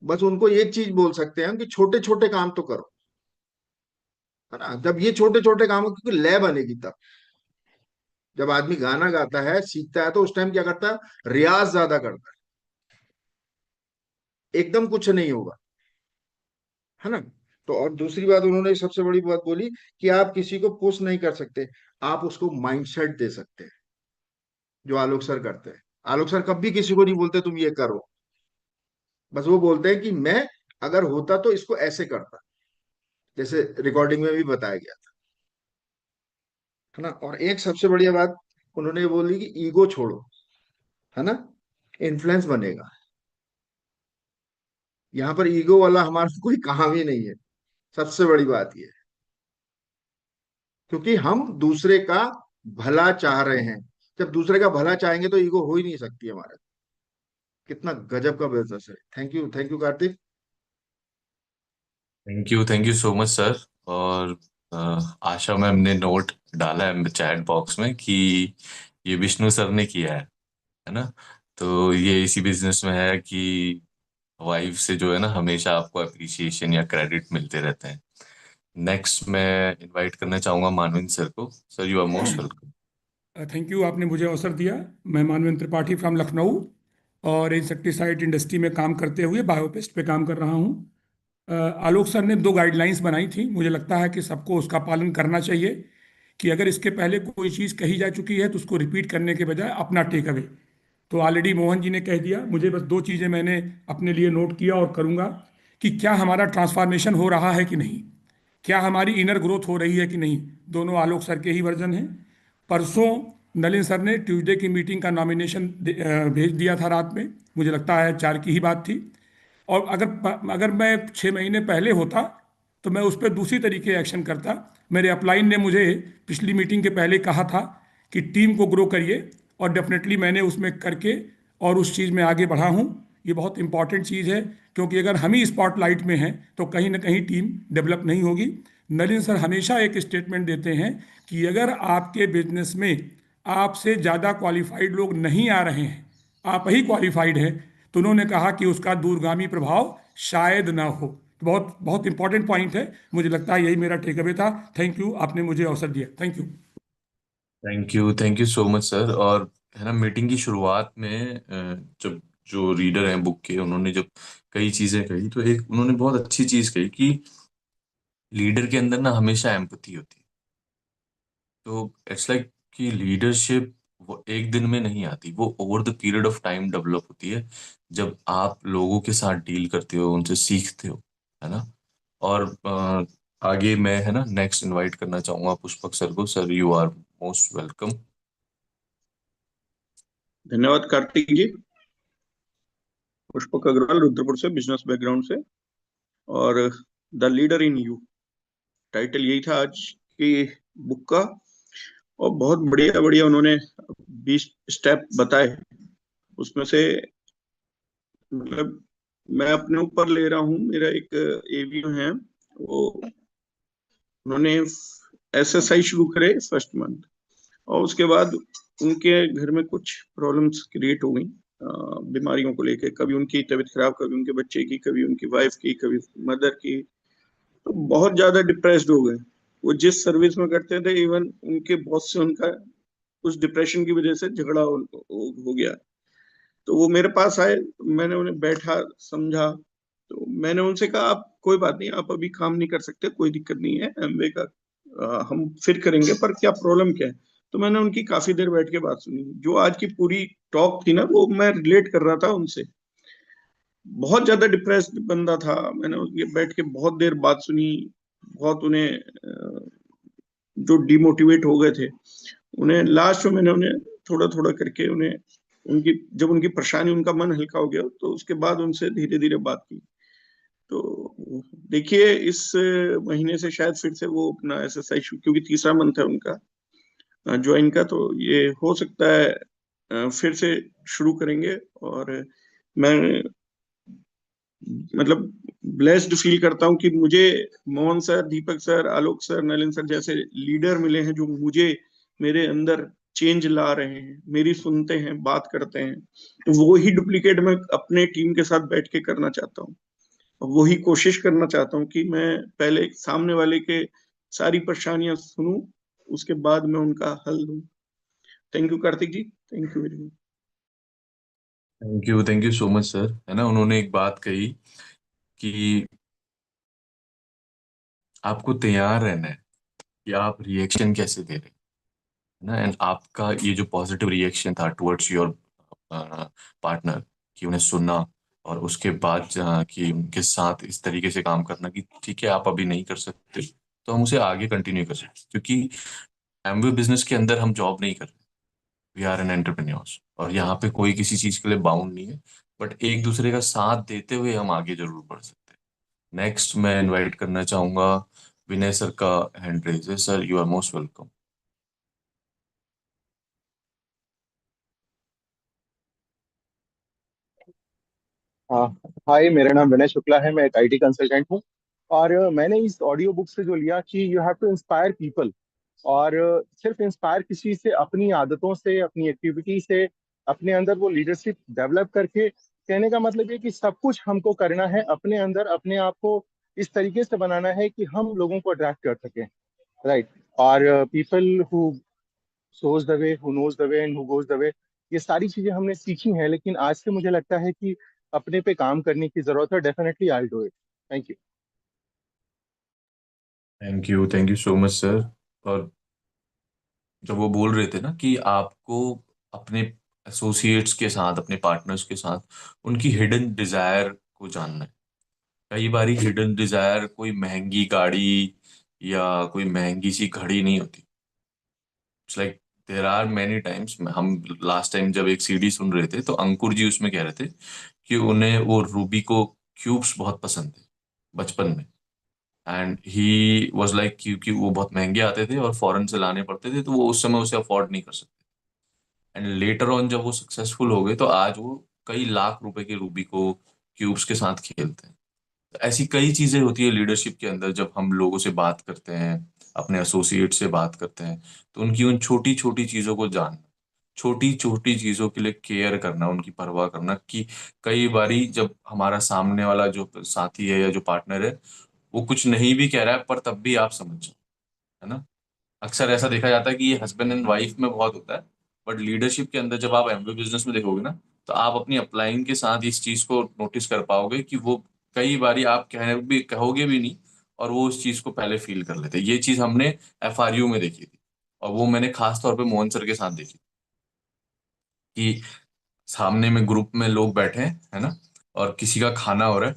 बस उनको एक चीज बोल सकते हैं हम कि छोटे छोटे काम तो करो, है ना। जब ये छोटे छोटे कामों की लय बनेगी तब। जब आदमी गाना गाता है, सीखता है, तो उस टाइम क्या करता है, रियाज ज्यादा करता है, एकदम कुछ नहीं होगा, है ना। तो और दूसरी बात उन्होंने सबसे बड़ी बात बोली कि आप किसी को पुश नहीं कर सकते, आप उसको माइंडसेट दे सकते हैं, जो आलोक सर करते हैं। आलोक सर कभी किसी को नहीं बोलते तुम ये करो, बस वो बोलते हैं कि मैं अगर होता तो इसको ऐसे करता, जैसे रिकॉर्डिंग में भी बताया गया था, है ना। और एक सबसे बढ़िया बात उन्होंने ये बोली कि ईगो छोड़ो, है ना, इन्फ्लुएंस बनेगा। यहाँ पर ईगो वाला हमारा कोई काम ही नहीं है, सबसे बड़ी बात ये है। क्योंकि हम दूसरे का भला चाह रहे हैं। जब दूसरे का भला चाहेंगे तो ईगो हो ही नहीं सकती हमारे। कितना गजब का बिजनेस है। Thank you Kartik. Thank you so much sir. और अ, आशा मैम ने नोट डाला है चैट बॉक्स में कि ये विष्णु सर ने किया है ना। तो ये इसी बिजनेस में है कि वाइफ से जो है ना हमेशा आपको अप्रिसिएशन या क्रेडिट मिलते रहते हैं। नेक्स्ट मैं इनवाइट करना चाहूंगा मानविंद सर को। Sir you are most welcome. Thank you, आपने मुझे अवसर दिया। मैं मानवेंद्र त्रिपाठी फ्रॉम लखनऊ और इंसेक्टिसाइड इंडस्ट्री में काम करते हुए बायोपेस्ट पे काम कर रहा हूँ। आलोक सर ने 2 गाइडलाइंस बनाई थी, मुझे लगता है कि सबको उसका पालन करना चाहिए कि अगर इसके पहले कोई चीज़ कही जा चुकी है तो उसको रिपीट करने के बजाय अपना टेक अवे। तो ऑलरेडी मोहन जी ने कह दिया, मुझे बस 2 चीज़ें मैंने अपने लिए नोट किया और करूँगा कि क्या हमारा ट्रांसफॉर्मेशन हो रहा है कि नहीं, क्या हमारी इनर ग्रोथ हो रही है कि नहीं। दोनों आलोक सर के ही वर्जन हैं। परसों नलिन सर ने ट्यूसडे की मीटिंग का नॉमिनेशन भेज दिया था रात में, मुझे लगता है 4 की ही बात थी। और अगर मैं 6 महीने पहले होता तो मैं उस पर दूसरी तरीके एक्शन करता। मेरे अपलाइन ने मुझे पिछली मीटिंग के पहले कहा था कि टीम को ग्रो करिए, और डेफिनेटली मैंने उसमें करके और उस चीज़ में आगे बढ़ा हूँ। ये बहुत इंपॉर्टेंट चीज़ है, क्योंकि अगर हम ही स्पॉटलाइट में हैं तो कहीं ना कहीं टीम डेवलप नहीं होगी। नलिन सर हमेशा एक स्टेटमेंट देते हैं कि अगर आपके बिजनेस में आपसे ज़्यादा क्वालिफाइड लोग नहीं आ रहे हैं, आप ही क्वालिफाइड हैं, तो उन्होंने कहा कि उसका दूरगामी प्रभाव शायद ना हो। तो बहुत बहुत इंपॉर्टेंट पॉइंट है, मुझे लगता है यही मेरा टेक अवे था। थैंक यू, आपने मुझे अवसर दिया। Thank you. Thank you so much sir. और है ना मीटिंग की शुरुआत में जब जो रीडर हैं बुक के उन्होंने जब कई चीजें कही तो एक उन्होंने बहुत अच्छी चीज कही कि लीडर के अंदर ना हमेशा एम्पथी होती है। तो इट्स लाइक कि लीडरशिप वो एक दिन में नहीं आती, वो over the period of time develop होती है। जब आप लोगों के साथ डील करते हो, उनसे सीखते हो, है ना। और आगे मैं है ना नेक्स्ट इनवाइट करना चाहूंगा पुष्पक सर को। Sir you are most welcome. धन्यवाद कार्तिक जी। पुष्पक अग्रवाल, रुद्रपुर से, बिजनेस बैकग्राउंड से। और the leader in you, title यही था आज की बुक का। और बहुत बढ़िया बढ़िया उन्होंने 20 स्टेप बताए। उसमें से मतलब मैं अपने ऊपर ले रहा हूँ। मेरा एक एवीओ है, वो उन्होंने एसएसआई शुरू करे फर्स्ट मंथ, और उसके बाद उनके घर में कुछ प्रॉब्लम्स क्रिएट हो गई बीमारियों को लेके। कभी उनकी तबीयत खराब, कभी उनके बच्चे की, कभी उनकी वाइफ की, कभी मदर की। तो बहुत ज्यादा डिप्रेस्ड हो गए। वो जिस सर्विस में करते थे, इवन उनके बॉस से उनका उस डिप्रेशन की वजह से झगड़ा हो गया। तो वो मेरे पास आए, मैंने उन्हें बैठा, समझा। तो मैंने उनसे कहा, आप कोई बात नहीं, आप अभी काम नहीं कर सकते, कोई दिक्कत नहीं है, एमवे का हम फिर करेंगे, पर क्या प्रॉब्लम क्या है। तो मैंने उनकी काफी देर बैठ के बात सुनी। जो आज की पूरी टॉक थी ना, वो मैं रिलेट कर रहा था उनसे। बहुत ज्यादा डिप्रेस्ड बंदा था। मैंने उनके बैठ के बहुत देर बात सुनी। बहुत उन्हें जो डिमोटिवेट हो गए थे, उन्हें लास्ट में मैंने उन्हें थोड़ा थोड़ा करके उन्हें उनकी जब उनकी परेशानी, उनका मन हल्का हो गया, तो उसके बाद उनसे धीरे धीरे बात की। तो देखिए इस महीने से शायद फिर से वो अपना SSI, क्योंकि तीसरा मंथ है उनका ज्वाइन का, तो ये हो सकता है फिर से शुरू करेंगे। और मैं मतलब ब्लेस्ड फील करता हूँ कि मुझे मोहन सर, दीपक सर, आलोक सर, नलिन सर जैसे लीडर मिले हैं जो मुझे मेरे अंदर चेंज ला रहे हैं, मेरी सुनते हैं, बात करते हैं। तो वो ही डुप्लीकेट मैं अपने टीम के साथ बैठ के करना चाहता हूँ। वही कोशिश करना चाहता हूँ कि मैं पहले सामने वाले के सारी परेशानियां सुनूं, उसके बाद मैं उनका हल दूं। Thank you Kartik ji, thank you very much. Thank you so much sir. है ना, उन्होंने एक बात कही कि आपको तैयार रहना है कि आप रिएक्शन कैसे दे रहे हैं। है ना, एंड आपका ये जो पॉजिटिव रिएक्शन था टुवर्ड्स योर पार्टनर, कि उन्हें सुनना और उसके बाद कि उनके साथ इस तरीके से काम करना कि ठीक है आप अभी नहीं कर सकते तो हम उसे आगे कंटिन्यू कर सकते, क्योंकि एमवे बिजनेस के अंदर हम जॉब नहीं कर रहे, वी आर एन एंटरप्रेन्योर्स, और यहाँ पे कोई किसी चीज के लिए बाउंड नहीं है, बट एक दूसरे का साथ देते हुए हम आगे जरूर बढ़ सकते हैं। नेक्स्ट मैं इनवाइट करना चाहूंगा विनय सर का हैंड रेज है। Sir you are most welcome. हाँ। हाय, मेरा नाम विनय शुक्ला है, मैं एक IT कंसल्टेंट हूँ। और मैंने इस ऑडियो बुक से जो लिया कि you have to inspire people. और सिर्फ इंस्पायर किसी से, अपनी आदतों से, अपनी एक्टिविटी से, अपने अंदर वो लीडरशिप डेवलप करके, कहने का मतलब ये कि सब कुछ हमको करना है अपने अंदर, अपने आप को इस तरीके से बनाना है कि हम लोगों को अट्रैक्ट कर सकें। राइट। और people who shows the way, who knows the way and who goes the way, ये सारी चीजें हमने सीखी हैं, लेकिन आज से मुझे लगता है कि अपने पे काम करने की जरूरत है। Definitely I do it. Thank you. Thank you so much sir. और जब वो बोल रहे थे ना कि आपको अपने एसोसिएट्स के साथ, अपने पार्टनर्स के साथ उनकी हिडन डिजायर को जानना है। कई बारी हिडन डिजायर कोई महंगी गाड़ी या कोई महंगी सी घड़ी नहीं होती। It's like there are many times, हम लास्ट टाइम जब एक सीडी सुन रहे थे तो अंकुर जी उसमें कह रहे थे कि उन्हें वो रूबिको क्यूब्स बहुत पसंद थे बचपन में, एंड ही वाज लाइक, क्योंकि वो बहुत महंगे आते थे और फॉरेन से लाने पड़ते थे तो वो उस समय उसे अफोर्ड नहीं कर सकते। एंड लेटर ऑन जब वो सक्सेसफुल हो गए तो आज वो कई लाख रुपए के रूबिको क्यूब्स के साथ खेलते हैं। तो ऐसी कई चीजें होती है लीडरशिप के अंदर, जब हम लोगों से बात करते हैं, अपने एसोसिएट से बात करते हैं, तो उनकी उन छोटी छोटी चीजों को जानना, छोटी छोटी चीजों के लिए केयर करना, उनकी परवाह करना, कि कई बारी जब हमारा सामने वाला जो साथी है या जो पार्टनर है वो कुछ नहीं भी कह रहा है पर तब भी आप समझ जाओ। है ना, अक्सर ऐसा देखा जाता है कि ये हस्बैंड एंड वाइफ में बहुत होता है, बट लीडरशिप के अंदर जब आप एमबीए बिजनेस में देखोगे ना, तो आप अपनी अपलाइन के साथ इस चीज को नोटिस कर पाओगे कि वो कई बारी आप कहोगे भी नहीं और वो उस चीज को पहले फील कर लेते हैं। ये चीज हमने FRU में देखी थी, और वो मैंने खास तौर पे मोहन सर के साथ देखी कि सामने में ग्रुप में लोग बैठे हैं, है ना, और किसी का खाना हो रहा है।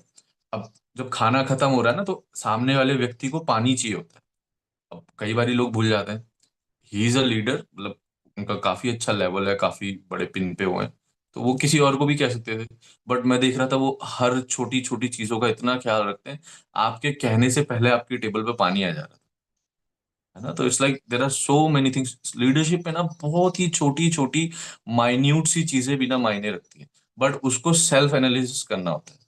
अब जब खाना खत्म हो रहा है ना तो सामने वाले व्यक्ति को पानी चाहिए होता है। अब कई बारी लोग भूल जाते हैं, ही इज अ लीडर, मतलब उनका काफी अच्छा लेवल है, काफी बड़े पिन पे हुए हैं, तो वो किसी और को भी कह सकते थे। बट मैं देख रहा था वो हर छोटी छोटी चीजों का इतना ख्याल रखते हैं, आपके कहने से पहले आपकी टेबल पे पानी आ जा रहा था। है ना, तो it's like there are so many things leadership में ना, बहुत ही छोटी छोटी माइन्यूट सी चीजें भी ना मायने रखती हैं, बट उसको सेल्फ एनालिसिस करना होता है।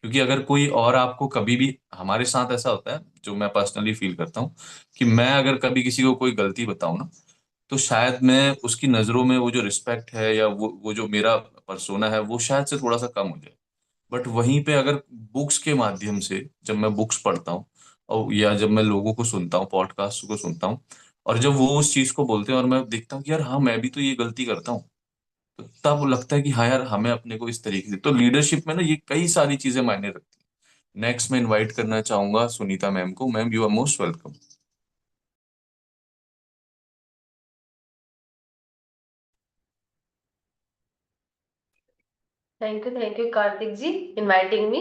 क्योंकि अगर कोई और आपको कभी भी, हमारे साथ ऐसा होता है जो मैं पर्सनली फील करता हूँ, कि मैं अगर कभी किसी को कोई गलती बताऊं ना, तो शायद मैं उसकी नजरों में वो जो रिस्पेक्ट है या वो जो मेरा पर्सोना है वो शायद से थोड़ा सा कम हो जाए। बट वहीं पे अगर बुक्स के माध्यम से जब मैं बुक्स पढ़ता हूँ, और या जब मैं लोगों को सुनता हूँ, पॉडकास्ट को सुनता हूँ, और जब वो उस चीज को बोलते हैं और मैं देखता हूँ कि यार हाँ मैं भी तो ये गलती करता हूँ, तो तब लगता है कि हाँ यार हमें अपने को इस तरीके से, तो लीडरशिप में ना ये कई सारी चीजें मायने रखती हैं। नेक्स्ट मैं इनवाइट करना चाहूंगा सुनीता मैम को। Ma'am you are most welcome. Thank you, Karthik ji, inviting me.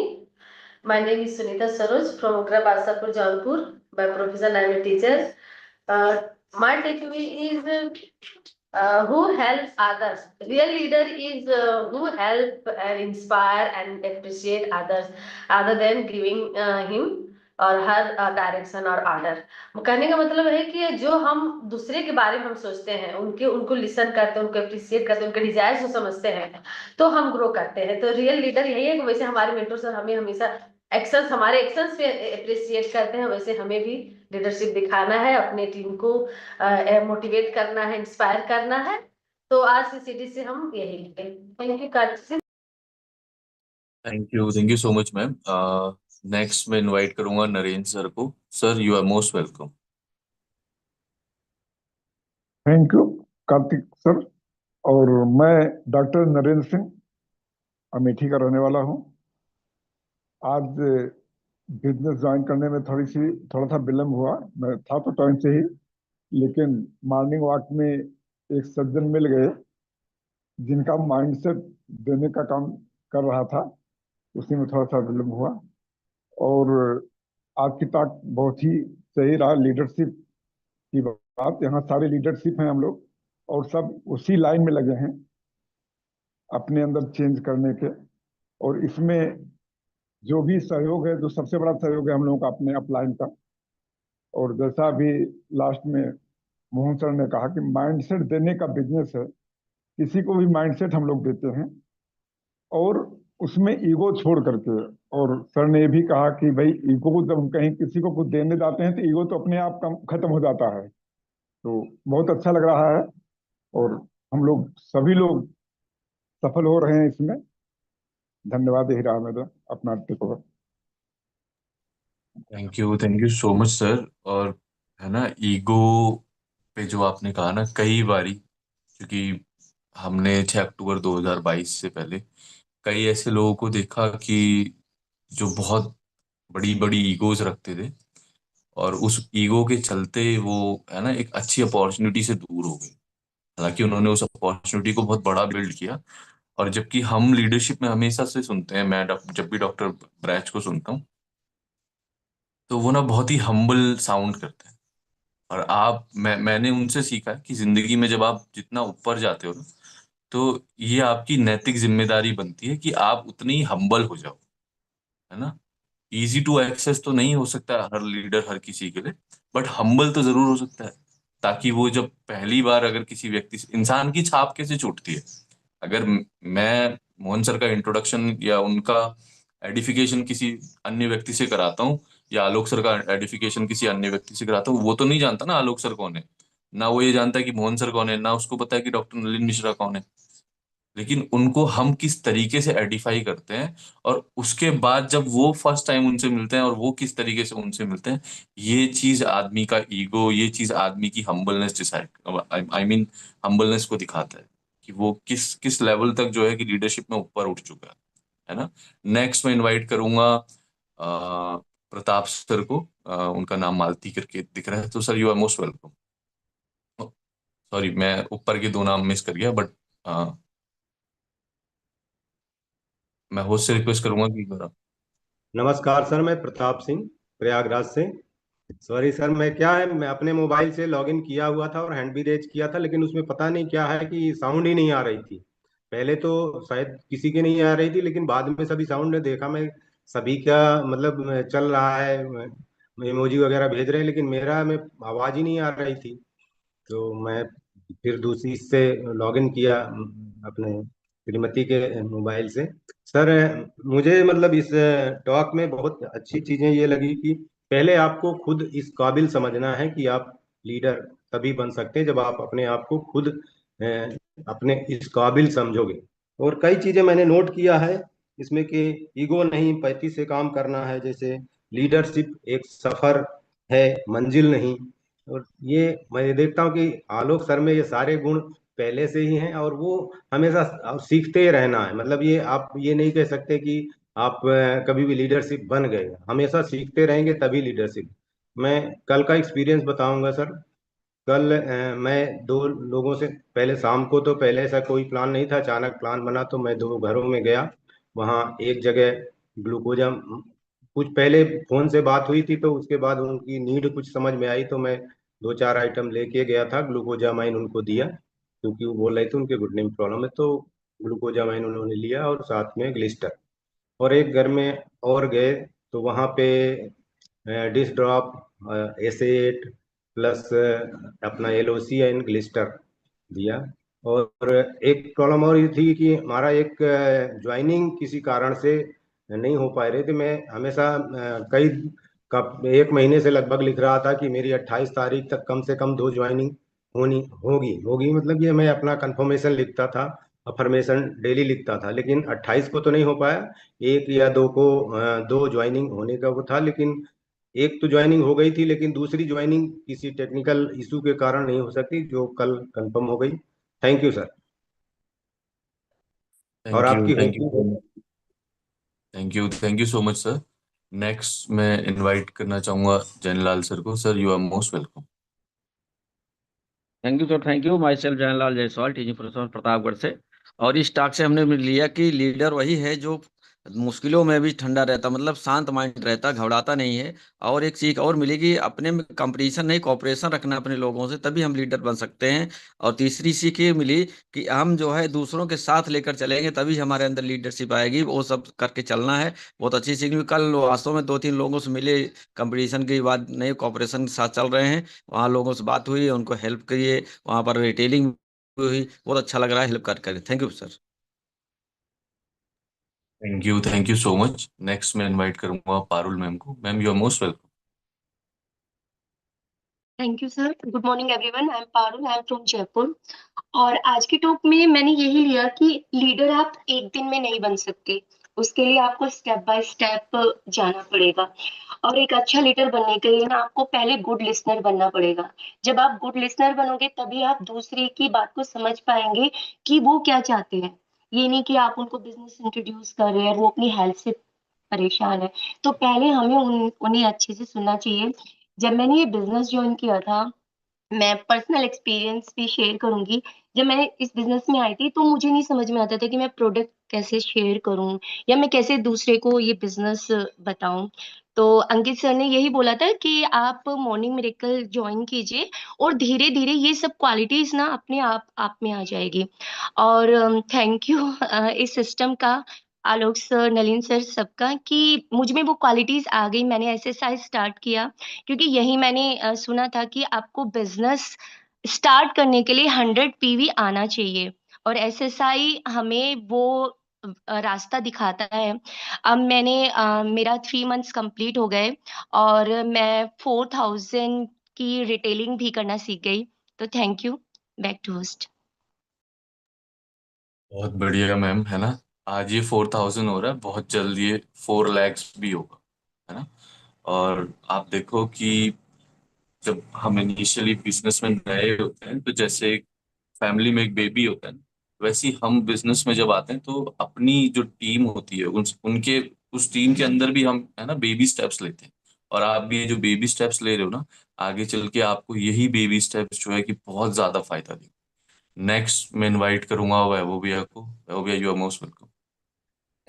My name is Sunita Saroj from Ugra Basapur, Jaunpur. By profession, I am a teacher. My takeaway is who helps others. Real leader is who help and inspire and appreciate others other than giving him और हर direction और order. कहने का मतलब है कि जो हम दूसरे के बारे में हम सोचते हैं, उनके उनको लिसन करते हैं, उनको अप्रिशिएट करते हैं, उनके डिजायर को समझते हैं, तो हम ग्रो करते हैं। तो रियल लीडर यही है कि वैसे हमारे मेंटर सर हमें हमेशा एक्शंस, हमारे एक्शंस पे अप्रिशिएट करते हैं, वैसे हमें भी लीडरशिप दिखाना है, अपने टीम को मोटिवेट करना है, इंस्पायर करना है। तो आज की सिटी से हम यही लिखे। Thank you Kartik. Thank you so much ma'am. Next मैं इनवाइट करूंगा नरेंद्र सर को। Sir, you are most welcome. Thank you Kartik sir. और मैं डॉक्टर नरेंद्र सिंह अमेठी का रहने वाला हूँ। आज बिजनेस ज्वाइन करने में थोड़ा सा विलम्ब हुआ। मैं था तो टाइम से ही, लेकिन मॉर्निंग वॉक में एक सज्जन मिल गए जिनका माइंडसेट देने का काम कर रहा था, उसी में थोड़ा सा विलम्ब हुआ। और आज की टॉक बहुत ही सही रहा, लीडरशिप की बात। यहाँ सारे लीडरशिप हैं हम लोग, और सब उसी लाइन में लगे हैं अपने अंदर चेंज करने के। और इसमें जो भी सहयोग है, जो सबसे बड़ा सहयोग है हम लोगों का अपने अपलाइन का। और जैसा अभी लास्ट में मोहन सर ने कहा कि माइंडसेट देने का बिजनेस है, किसी को भी माइंडसेट हम लोग देते हैं, और उसमें ईगो छोड़ करके। और सर ने ये भी कहा कि भाई ईगो को जब हम कहीं किसी को कुछ देने जाते हैं तो ईगो तो अपने आप खत्म हो जाता है। तो बहुत अच्छा लग रहा है, और हम लोग सभी लोग सफल हो रहे हैं इसमें। धन्यवाद। यही रहा मेरा अपना take over. Thank you so much sir. और है ना, ईगो पे जो आपने कहा ना, कई बारी, क्योंकि हमने 6 अक्टूबर 2022 से पहले कई ऐसे लोगों को देखा कि जो बहुत बड़ी बड़ी ईगोज रखते थे, और उस ईगो के चलते वो है ना एक अच्छी अपॉर्चुनिटी से दूर हो गए। हालांकि उन्होंने उस अपॉर्चुनिटी को बहुत बड़ा बिल्ड किया। और जबकि हम लीडरशिप में हमेशा से सुनते हैं, मैं जब भी डॉक्टर ब्रैच को सुनता हूँ, तो वो ना बहुत ही हम्बल साउंड करते हैं। और मैंने उनसे सीखा है कि जिंदगी में जब आप जितना ऊपर जाते हो ना, तो ये आपकी नैतिक जिम्मेदारी बनती है कि आप उतनी ही हम्बल हो जाओ, है ना। इजी टू एक्सेस तो नहीं हो सकता हर लीडर हर किसी के लिए, बट हम्बल तो जरूर हो सकता है। ताकि वो जब पहली बार अगर किसी व्यक्ति से, इंसान की छाप कैसे छूटती है। अगर मैं मोहन सर का इंट्रोडक्शन या उनका एडिफिकेशन किसी अन्य व्यक्ति से कराता हूँ, या आलोक सर का एडिफिकेशन किसी अन्य व्यक्ति से कराता हूँ, वो तो नहीं जानता ना आलोक सर कौन है, ना वो ये जानता है कि मोहन सर कौन है, ना उसको पता है कि डॉक्टर नलिन मिश्रा कौन है। लेकिन उनको हम किस तरीके से एडिफाई करते हैं, और उसके बाद जब वो फर्स्ट टाइम उनसे मिलते हैं और वो किस तरीके से उनसे मिलते हैं, ये चीज आदमी का ईगो, ये चीज आदमी की humbleness decide, I mean humbleness को दिखाता है कि वो किस किस लेवल तक जो है कि लीडरशिप में ऊपर उठ चुका है ना। नेक्स्ट मैं इनवाइट करूंगा प्रताप सर को। उनका नाम मालती करके दिख रहा है, तो sir you are most welcome. Sorry, मैं ऊपर के 2 नाम मिस कर गया, बट मैं होस्ट से रिक्वेस्ट करूंगा कि एक बार नमस्कार सर, मैं प्रताप सिंह प्रयागराज से। सॉरी सर, मैं क्या है, मैं अपने मोबाइल से लॉगिन किया हुआ था और हैंड भी रेज किया था, लेकिन उसमें पता नहीं क्या है कि साउंड ही नहीं आ रही थी। पहले तो शायद किसी की नहीं आ रही थी, लेकिन बाद में सभी साउंड ने देखा, मैं सभी का मतलब चल रहा है, इमोजी वगैरह भेज रहे हैं, लेकिन मेरा में आवाज ही नहीं आ रही थी। तो मैं फिर दूसरी से लॉगिन किया अपने श्रीमती के मोबाइल से। सर, मुझे मतलब इस टॉक में बहुत अच्छी चीजें ये लगी कि पहले आपको खुद इस काबिल समझना है कि आप लीडर तभी बन सकते हैं जब आप अपने आप को खुद अपने इस काबिल समझोगे। और कई चीजें मैंने नोट किया है इसमें कि ईगो नहीं, पैती से काम करना है। जैसे लीडरशिप एक सफर है, मंजिल नहीं। और ये मैं देखता हूँ कि आलोक सर में ये सारे गुण पहले से ही हैं, और वो हमेशा सीखते ही रहना है। मतलब ये आप ये नहीं कह सकते कि आप कभी भी लीडरशिप बन गए, हमेशा सीखते रहेंगे तभी लीडरशिप। मैं कल का एक्सपीरियंस बताऊंगा सर। कल मैं 2 लोगों से, पहले शाम को तो पहले ऐसा कोई प्लान नहीं था, अचानक प्लान बना तो मैं 2 घरों में गया। वहाँ एक जगह ग्लूकोजा, कुछ पहले फोन से बात हुई थी, तो उसके बाद उनकी नीड कुछ समझ में आई, तो मैं 2-4 आइटम लेके गया था, ग्लूकोजामाइन उनको दिया। क्योंकि वो बोल रहे थे उनके घुटने में प्रॉब्लम है, तो ग्लूकोजामाइन उन्होंने लिया और साथ में ग्लिस्टर। और एक घर में और गए तो वहाँ पे डिस ड्रॉप, एसेट प्लस अपना एलओसी एंड ग्लिस्टर दिया। और एक प्रॉब्लम और ये थी कि हमारा एक ज्वाइनिंग किसी कारण से नहीं हो पा रही थी। मैं हमेशा कई का 1 महीने से लगभग लिख रहा था कि मेरी 28 तारीख तक कम से कम 2 ज्वाइनिंग होनी होगी होगी, मतलब ये मैं अपना कंफर्मेशन लिखता था, अफर्मेशन डेली लिखता था, लेकिन 28 को तो नहीं हो पाया। 1 या 2 को 2 ज्वाइनिंग होने का वो था, लेकिन एक तो ज्वाइनिंग हो गई थी, लेकिन दूसरी ज्वाइनिंग किसी टेक्निकल इशू के कारण नहीं हो सकती, जो कल कंफर्म हो गई। Thank you sir. और थैंक यू, आपकी थैंक यू होती so much. Thank you so much sir. Next मैं इनवाइट करना चाहूंगा जयलाल सर को। Sir, you are most welcome. Thank you sir, thank you. Myself Jailal Jaiswal, teaching professor Pratapgarh से। और इस टॉक से हमने लिया कि लीडर वही है जो मुश्किलों में भी ठंडा रहता, मतलब शांत माइंड रहता, घबराता नहीं है। और एक सीख और मिलेगी, अपने में कंपटीशन नहीं, कॉपरेशन रखना अपने लोगों से, तभी हम लीडर बन सकते हैं। और तीसरी सीख ये मिली कि हम जो है दूसरों के साथ लेकर चलेंगे, तभी हमारे अंदर लीडरशिप आएगी। वो सब करके चलना है। बहुत अच्छी सीख मिली। कल वास्तव में 2-3 लोगों से मिले, कंपटीशन की बात नहीं, कॉपरेशन के साथ चल रहे हैं। वहाँ लोगों से बात हुई, उनको हेल्प करिए, वहाँ पर रिटेलिंग हुई, बहुत अच्छा लग रहा है हेल्प कर। Thank you sir. Thank you so much. Next मैं इनवाइट करूंगा पारुल मैम को। Ma'am, you are most welcome. Thank you sir. Good morning everyone, I am Parul, I am from Jaipur. और आज के टॉक में मैंने यही लिया कि लीडर आप एक दिन में नहीं बन सकते, उसके लिए आपको स्टेप बाय स्टेप जाना पड़ेगा। और एक अच्छा लीडर बनने के लिए ना आपको पहले गुड लिसनर बनना पड़ेगा। जब आप गुड लिसनर बनोगे तभी आप दूसरे की बात को समझ पाएंगे कि वो क्या चाहते हैं। ये नहीं कि आप उनको बिजनेस इंट्रोड्यूस कर रहे हैं, वो अपनी हेल्थ से परेशान है, तो पहले हमें उन्हें अच्छे से सुनना चाहिए। जब मैंने ये बिजनेस ज्वाइन किया था, मैं पर्सनल एक्सपीरियंस भी शेयर करूंगी। जब मैंने इस बिजनेस में आई थी तो मुझे नहीं समझ में आता था कि मैं प्रोडक्ट कैसे शेयर करूं या मैं कैसे दूसरे को ये बिजनेस बताऊं। तो अंकित सर ने यही बोला था कि आप मॉर्निंग मिरेकल ज्वाइन कीजिए और धीरे धीरे ये सब क्वालिटीज ना अपने आप में आ जाएगी। और थैंक यू इस सिस्टम का, आलोक सर, नलिन सर, सबका, कि मुझ में वो क्वालिटीज आ गई। मैंने एक्सरसाइज स्टार्ट किया क्योंकि यही मैंने सुना था कि आपको बिजनेस स्टार्ट करने के लिए 100 पीवी आना चाहिए, और एसएसआई हमें वो रास्ता दिखाता है। अब मेरा 3 मंथ्स कंप्लीट हो गए और मैं 4000 की रिटेलिंग भी करना सीख गई। तो thank you. Back to host. बहुत बढ़िया मैम, है ना। आज ये 4000 हो रहा है, बहुत जल्द ये 4 lakhs भी होगा, है ना। और आप देखो कि जब हम इनिशियली बिजनेस में नए होते हैं, तो जैसे एक फैमिली में एक बेबी होता है ना, वैसे ही हम बिजनेस में जब आते हैं तो अपनी जो टीम होती है उनके उस टीम के अंदर भी हम, है ना, बेबी स्टेप्स लेते हैं। और आप भी ये जो बेबी स्टेप्स ले रहे हो ना, आगे चल के आपको यही बेबी स्टेप्स जो है कि बहुत ज्यादा फायदा देंगे। नेक्स्ट मैं इनवाइट करूंगा वैभव भैया को। वैभव भैया, you are most welcome.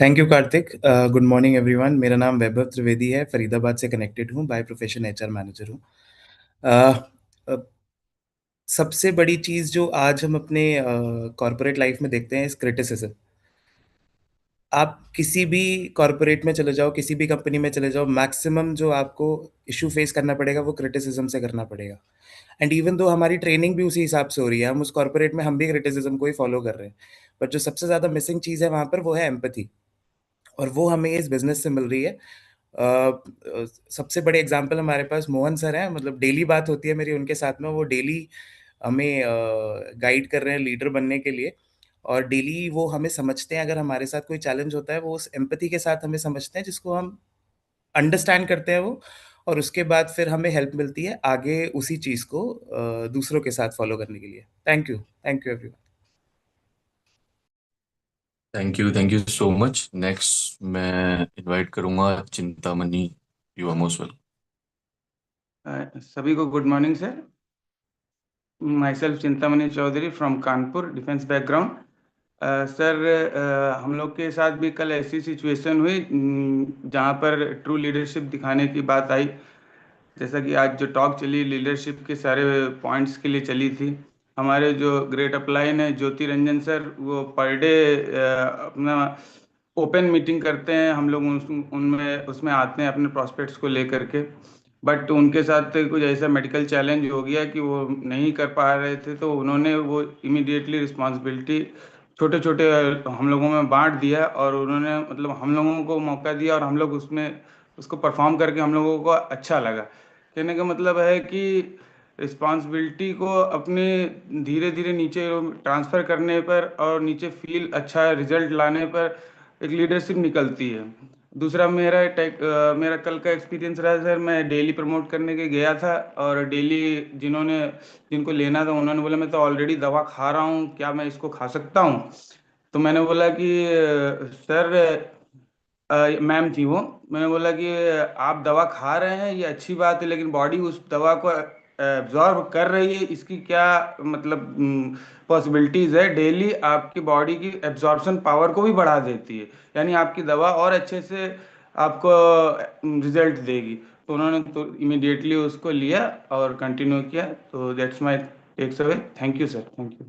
Thank you Kartik. Good morning everyone. मेरा नाम वैभव त्रिवेदी है, फरीदाबाद से कनेक्टेड हूँ, बाय प्रोफेशन एचआर मैनेजर हूँ। अ, सबसे बड़ी चीज़ जो आज हम अपने कॉरपोरेट लाइफ में देखते हैं इस क्रिटिसिज्म। आप किसी भी कॉरपोरेट में चले जाओ, किसी भी कंपनी में चले जाओ, मैक्सिमम जो आपको इशू फेस करना पड़ेगा वो क्रिटिसिज्म से करना पड़ेगा। एंड इवन दो हमारी ट्रेनिंग भी उसी हिसाब से हो रही है, हम उस कॉरपोरेट में हम भी क्रिटिसिज्म को ही फॉलो कर रहे हैं, बट जो सबसे ज़्यादा मिसिंग चीज़ है वहाँ पर वो है एम्पैथी, और वो हमें इस बिजनेस से मिल रही है। सबसे बड़े एग्जांपल हमारे पास मोहन सर हैं, मतलब डेली बात होती है मेरी उनके साथ में, वो डेली हमें गाइड कर रहे हैं लीडर बनने के लिए। और डेली वो हमें समझते हैं, अगर हमारे साथ कोई चैलेंज होता है वो उस एम्पैथी के साथ हमें समझते हैं, जिसको हम अंडरस्टैंड करते हैं वो, और उसके बाद फिर हमें हेल्प मिलती है आगे उसी चीज़ को दूसरों के साथ फॉलो करने के लिए। Thank you everyone. Thank you so much. Next मैं इनवाइट करूंगा Chintamani. You are most welcome. सभी को good morning sir. Myself Chintamani Chaudhary from Kanpur, defence background. Sir, हम लोग के साथ भी कल ऐसी सिचुएशन हुई जहाँ पर ट्रू लीडरशिप दिखाने की बात आई। जैसा कि आज जो टॉक चली लीडरशिप के सारे पॉइंट्स के लिए चली थी, हमारे जो ग्रेट अपलाइन है ज्योति रंजन सर, वो पर डे अपना ओपन मीटिंग करते हैं, हम लोग उनमें उसमें आते हैं अपने प्रोस्पेक्ट्स को लेकर के। बट उनके साथ कुछ ऐसा मेडिकल चैलेंज हो गया कि वो नहीं कर पा रहे थे, तो उन्होंने वो इमीडिएटली रिस्पॉन्सिबिलिटी छोटे छोटे हम लोगों में बांट दिया, और उन्होंने मतलब हम लोगों को मौका दिया, और हम लोग उसमें उसको परफॉर्म करके हम लोगों को अच्छा लगा। कहने का मतलब है कि रिस्पॉन्सिबिलिटी को अपने धीरे धीरे नीचे ट्रांसफ़र करने पर और नीचे फील अच्छा रिजल्ट लाने पर एक लीडरशिप निकलती है। दूसरा मेरा कल का एक्सपीरियंस रहा सर, मैं डेली प्रमोट करने के गया था, और डेली जिनको लेना था उन्होंने बोला मैं तो ऑलरेडी दवा खा रहा हूँ, क्या मैं इसको खा सकता हूँ? तो मैंने बोला कि सर, मैम थी वो, मैंने बोला कि आप दवा खा रहे हैं ये अच्छी बात है, लेकिन बॉडी उस दवा को एब्जॉर्ब कर रही है, इसकी क्या मतलब पॉसिबिलिटीज़ है? डेली आपकी बॉडी की एब्जॉर्प्शन पावर को भी बढ़ा देती है, यानी आपकी दवा और अच्छे से आपको रिजल्ट देगी। तो उन्होंने तो इमीडिएटली उसको लिया और कंटिन्यू किया। तो that's my takes away. Thank you sir, thank you.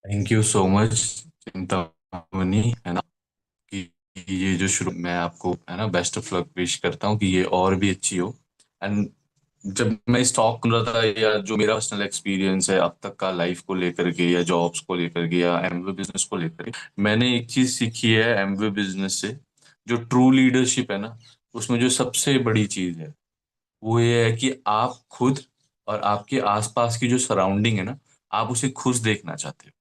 Thank you so much Chintamani, है ना, कि ये जो शुरू मैं आपको है ना बेस्ट ऑफ लक विश करता हूँ कि ये और भी अच्छी हो। एंड जब मैं इस टॉक कर रहा था, या जो मेरा पर्सनल एक्सपीरियंस है अब तक का लाइफ को लेकर के, या जॉब्स को लेकर के, या एमवे बिजनेस को लेकर के, मैंने एक चीज सीखी है एमवे बिजनेस से। जो ट्रू लीडरशिप है ना, उसमें जो सबसे बड़ी चीज है वो ये है कि आप खुद और आपके आसपास की जो सराउंडिंग है ना, आप उसे खुश देखना चाहते हो।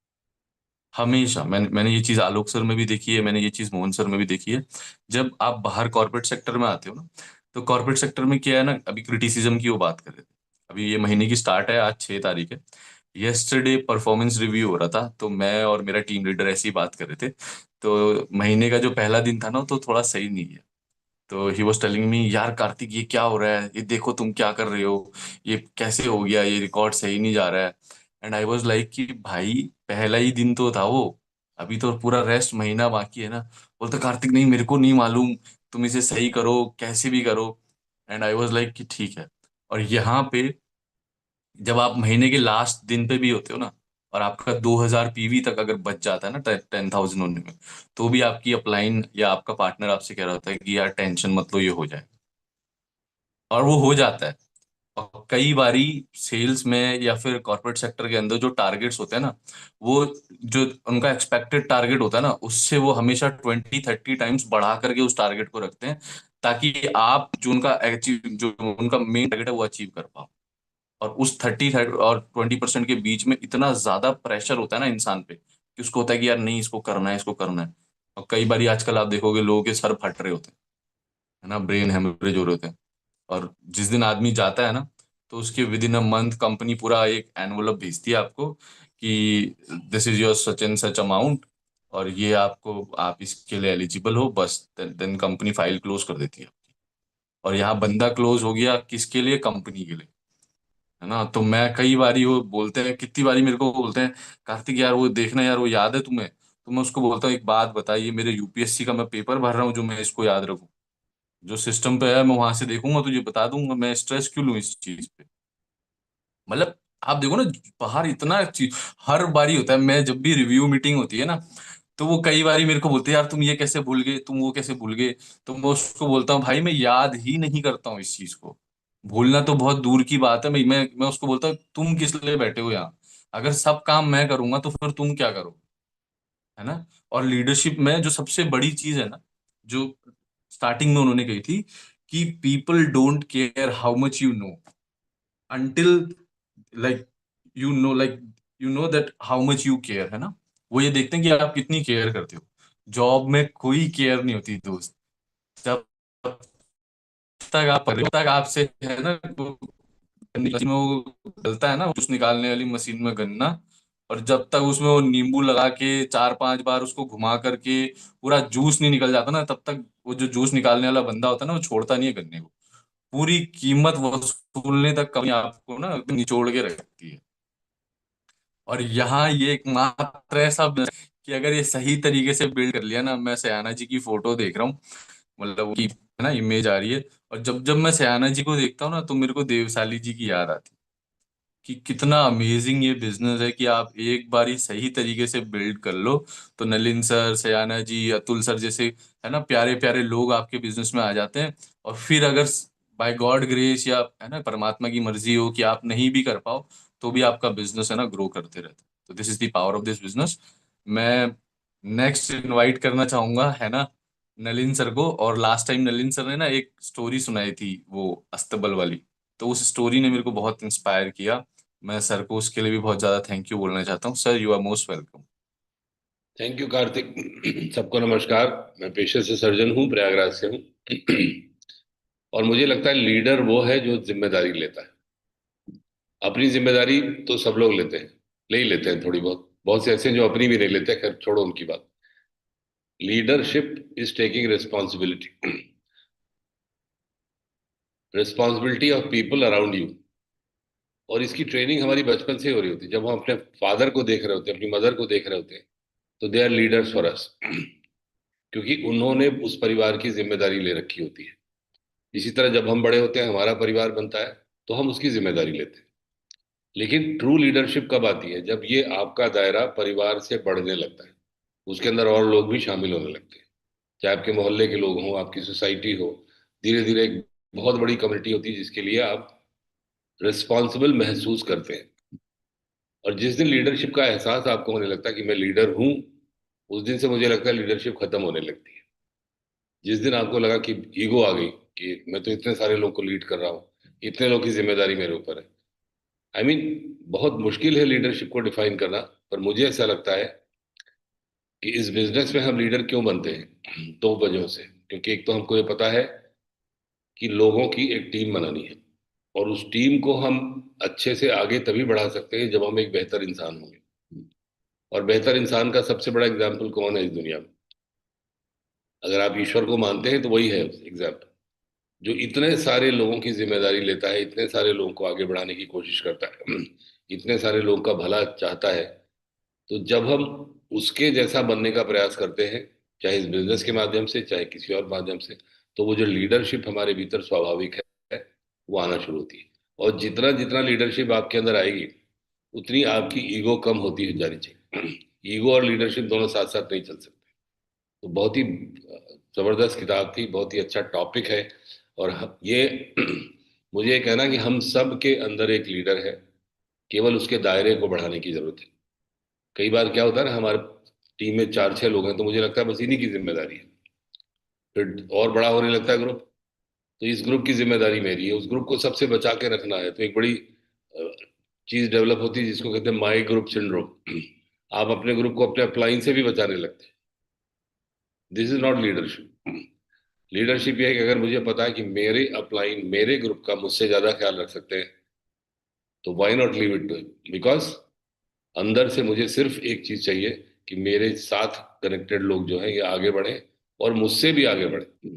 हमेशा मैंने ये चीज आलोक सर में भी देखी है, मैंने ये चीज मोहन सर में भी देखी है। जब आप बाहर कॉर्पोरेट सेक्टर में आते हो ना, तो कॉर्पोरेट सेक्टर में क्या है ना, अभी क्रिटिसिज्म की वो बात कर रहे थे, अभी ये महीने की स्टार्ट है, आज 6 तारीख है। यस्टरडे परफॉर्मेंस रिव्यू हो रहा था, तो मैं और मेरा टीम लीडर ऐसी बात कर रहे थे। तो महीने का जो पहला दिन था ना, तो थोड़ा सही नहीं है। तो ही वॉज टेलिंग मी, यार कार्तिक ये क्या हो रहा है, ये देखो तुम क्या कर रहे हो, ये कैसे हो गया, ये रिकॉर्ड सही नहीं जा रहा है। एंड आई वॉज लाइक कि भाई पहला ही दिन तो था वो, अभी तो पूरा रेस्ट महीना बाकी है ना। बोलते कार्तिक नहीं, मेरे को नहीं मालूम, तुम इसे सही करो कैसे भी करो। एंड आई वॉज लाइक कि ठीक है। और यहाँ पे जब आप महीने के लास्ट दिन पे भी होते हो ना, और आपका 2000 पीवी तक अगर बच जाता है ना 10,000 होने में, तो भी आपकी अपलाइन या आपका पार्टनर आपसे कह रहा होता है कि यार टेंशन मत लो, ये हो जाए। और वो हो जाता है। और कई बारी सेल्स में या फिर कॉर्पोरेट सेक्टर के अंदर जो टारगेट्स होते हैं ना, वो जो उनका एक्सपेक्टेड टारगेट होता है ना, उससे वो हमेशा 20-30 टाइम्स बढ़ा करके उस टारगेट को रखते हैं, ताकि आप जो उनका मेन टारगेट है वो अचीव कर पाओ। और उस 30 और 20% के बीच में इतना ज्यादा प्रेशर होता है ना इंसान पे, कि उसको होता है कि यार नहीं, इसको करना है, इसको करना है। और कई बार आजकल आप देखोगे लोगों के सर फट रहे होते हैं, है ना, ब्रेन हेमरेज हो रहे होते हैं। और जिस दिन आदमी जाता है ना, तो उसके with in a month company पूरा एक एनवलप भेजती है आपको कि this is your such and such amount, और ये आपको, आप इसके लिए एलिजिबल हो, बस देन कंपनी फाइल क्लोज कर देती है। और यहाँ बंदा क्लोज हो गया किसके लिए? कंपनी के लिए, है ना। तो मैं कई बारी, वो बोलते हैं, कितनी बारी मेरे को बोलते हैं, कार्तिक यार वो देखना यार, वो याद है तुम्हें? तो मैं उसको बोलता हूँ एक बात बताइए, मेरे यूपीएससी का मैं पेपर भर रहा हूँ जो मैं इसको याद रखूं? जो सिस्टम पे है मैं वहां से देखूंगा, तुझे बता दूंगा, मैं स्ट्रेस क्यों लूं इस चीज पे? मतलब आप देखो ना, बाहर इतना चीज हर बारी होता है। मैं जब भी रिव्यू मीटिंग होती है ना, तो वो कई बारी मेरे को बोलते हैं, यार तुम ये कैसे भूल गए, तुम वो कैसे भूल गए? तो मैं उसको बोलता हूँ, भाई मैं याद ही नहीं करता हूँ इस चीज को, भूलना तो बहुत दूर की बात है। मैं उसको बोलता हूँ, तुम किस लिए बैठे हो यहाँ? अगर सब काम मैं करूंगा तो फिर तुम क्या करो, है ना। और लीडरशिप में जो सबसे बड़ी चीज है ना, जो स्टार्टिंग में उन्होंने कही थी, कि people don't care how much you know, until like you know that how much you care, है ना। वो ये देखते हैं कि आप कितनी केयर करते हो। जॉब में कोई केयर नहीं होती दोस्त, जब तक आपसे, है ना, मशीन में वो डलता है ना, जूस निकालने वाली मशीन में गन्ना, और जब तक उसमें वो नींबू लगा के 4-5 बार उसको घुमा करके पूरा जूस नहीं निकल जाता ना, तब तक वो जो जूस निकालने वाला बंदा होता है ना, वो छोड़ता नहीं है गन्ने को। पूरी कीमत वसूलने तक कभी आपको ना निचोड़ के रखती है। और यहाँ ये एकमात्र ऐसा कि अगर ये सही तरीके से बिल्ड कर लिया ना, मैं सयाना जी की फोटो देख रहा हूँ, मतलब की, है ना, इमेज आ रही है। और जब जब मैं सयाना जी को देखता हूँ ना, तो मेरे को देवसाली जी की याद आती है, कि कितना अमेजिंग ये बिजनेस है कि आप एक बार ही सही तरीके से बिल्ड कर लो तो नलिन सर, सयाना जी, अतुल सर जैसे है ना प्यारे प्यारे लोग आपके बिजनेस में आ जाते हैं। और फिर अगर बाय गॉड ग्रेस या है ना परमात्मा की मर्जी हो कि आप नहीं भी कर पाओ तो भी आपका बिजनेस है ना ग्रो करते रहता है। तो this is the power of this business. मैं नेक्स्ट इनवाइट करना चाहूंगा है ना नलिन सर को। और लास्ट टाइम नलिन सर ने ना एक स्टोरी सुनाई थी वो अस्तबल वाली, तो उस स्टोरी ने मेरे को बहुत इंस्पायर किया। मैं सर को उसके लिए भी बहुत ज्यादा थैंक यू बोलना चाहता हूँ। Sir, you are most welcome. Thank you Kartik. सबको नमस्कार। मैं पेशे से सर्जन हूँ, प्रयागराज से हूँ। और मुझे लगता है लीडर वो है जो जिम्मेदारी लेता है। अपनी जिम्मेदारी तो सब लोग लेते हैं, ले ही लेते हैं थोड़ी बहुत, बहुत से ऐसे हैं जो अपनी भी नहीं लेते, खैर छोड़ो उनकी बात। Leadership is taking responsibility, responsibility of people around you. और इसकी ट्रेनिंग हमारी बचपन से हो रही होती है। जब हम अपने फादर को देख रहे होते हैं, अपनी मदर को देख रहे होते हैं, तो they are leaders for us, क्योंकि उन्होंने उस परिवार की जिम्मेदारी ले रखी होती है। इसी तरह जब हम बड़े होते हैं, हमारा परिवार बनता है, तो हम उसकी जिम्मेदारी लेते हैं। लेकिन ट्रू लीडरशिप कब आती है? जब ये आपका दायरा परिवार से बढ़ने लगता है, उसके अंदर और लोग भी शामिल होने लगते हैं, चाहे आपके मोहल्ले के लोग हों, आपकी सोसाइटी हो। धीरे धीरे एक बहुत बड़ी कम्युनिटी होती है जिसके लिए आप रिस्पॉन्सिबल महसूस करते हैं। और जिस दिन लीडरशिप का एहसास आपको होने लगता है कि मैं लीडर हूं, उस दिन से मुझे लगता है लीडरशिप खत्म होने लगती है। जिस दिन आपको लगा कि ईगो आ गई कि मैं तो इतने सारे लोग को लीड कर रहा हूँ, इतने लोग की जिम्मेदारी मेरे ऊपर है। आई मीन बहुत मुश्किल है लीडरशिप को डिफाइन करना। पर मुझे ऐसा लगता है कि इस बिजनेस में हम लीडर क्यों बनते हैं, दो वजहों से। क्योंकि एक तो हमको ये पता है कि लोगों की एक टीम बनानी है, और उस टीम को हम अच्छे से आगे तभी बढ़ा सकते हैं जब हम एक बेहतर इंसान होंगे। और बेहतर इंसान का सबसे बड़ा एग्जाम्पल कौन है इस दुनिया में? अगर आप ईश्वर को मानते हैं तो वही है एग्जाम्पल, जो इतने सारे लोगों की जिम्मेदारी लेता है, इतने सारे लोगों को आगे बढ़ाने की कोशिश करता है, इतने सारे लोगों का भला चाहता है। तो जब हम उसके जैसा बनने का प्रयास करते हैं, चाहे इस बिजनेस के माध्यम से, चाहे किसी और माध्यम से, तो वो जो लीडरशिप हमारे भीतर स्वाभाविक है वो आना शुरू होती है। और जितना जितना लीडरशिप आपके अंदर आएगी, उतनी आपकी ईगो कम होती जानी चाहिए। ईगो और लीडरशिप दोनों साथ साथ नहीं चल सकते। तो बहुत ही जबरदस्त किताब थी, बहुत ही अच्छा टॉपिक है। और ये मुझे ये कहना कि हम सब के अंदर एक लीडर है, केवल उसके दायरे को बढ़ाने की जरूरत है। कई बार क्या होता है ना, हमारे टीम में 4-6 लोग हैं, तो मुझे लगता है बस इन्हीं की जिम्मेदारी है। फिर और बड़ा होने लगता है ग्रुप, तो इस ग्रुप की जिम्मेदारी मेरी है, उस ग्रुप को सबसे बचा के रखना है। तो एक बड़ी चीज डेवलप होती है जिसको कहते हैं माई ग्रुप सिंड्रोम। आप अपने ग्रुप को अपने अपलाइन से भी बचाने लगते हैं। This is not leadership. Leadership ये है कि अगर मुझे पता है कि मेरे अपलाइन, मेरे ग्रुप का मुझसे ज्यादा ख्याल रख सकते हैं, तो why not leave it to him? Because अंदर से मुझे सिर्फ एक चीज चाहिए कि मेरे साथ कनेक्टेड लोग जो हैं ये आगे बढ़े और मुझसे भी आगे बढ़े।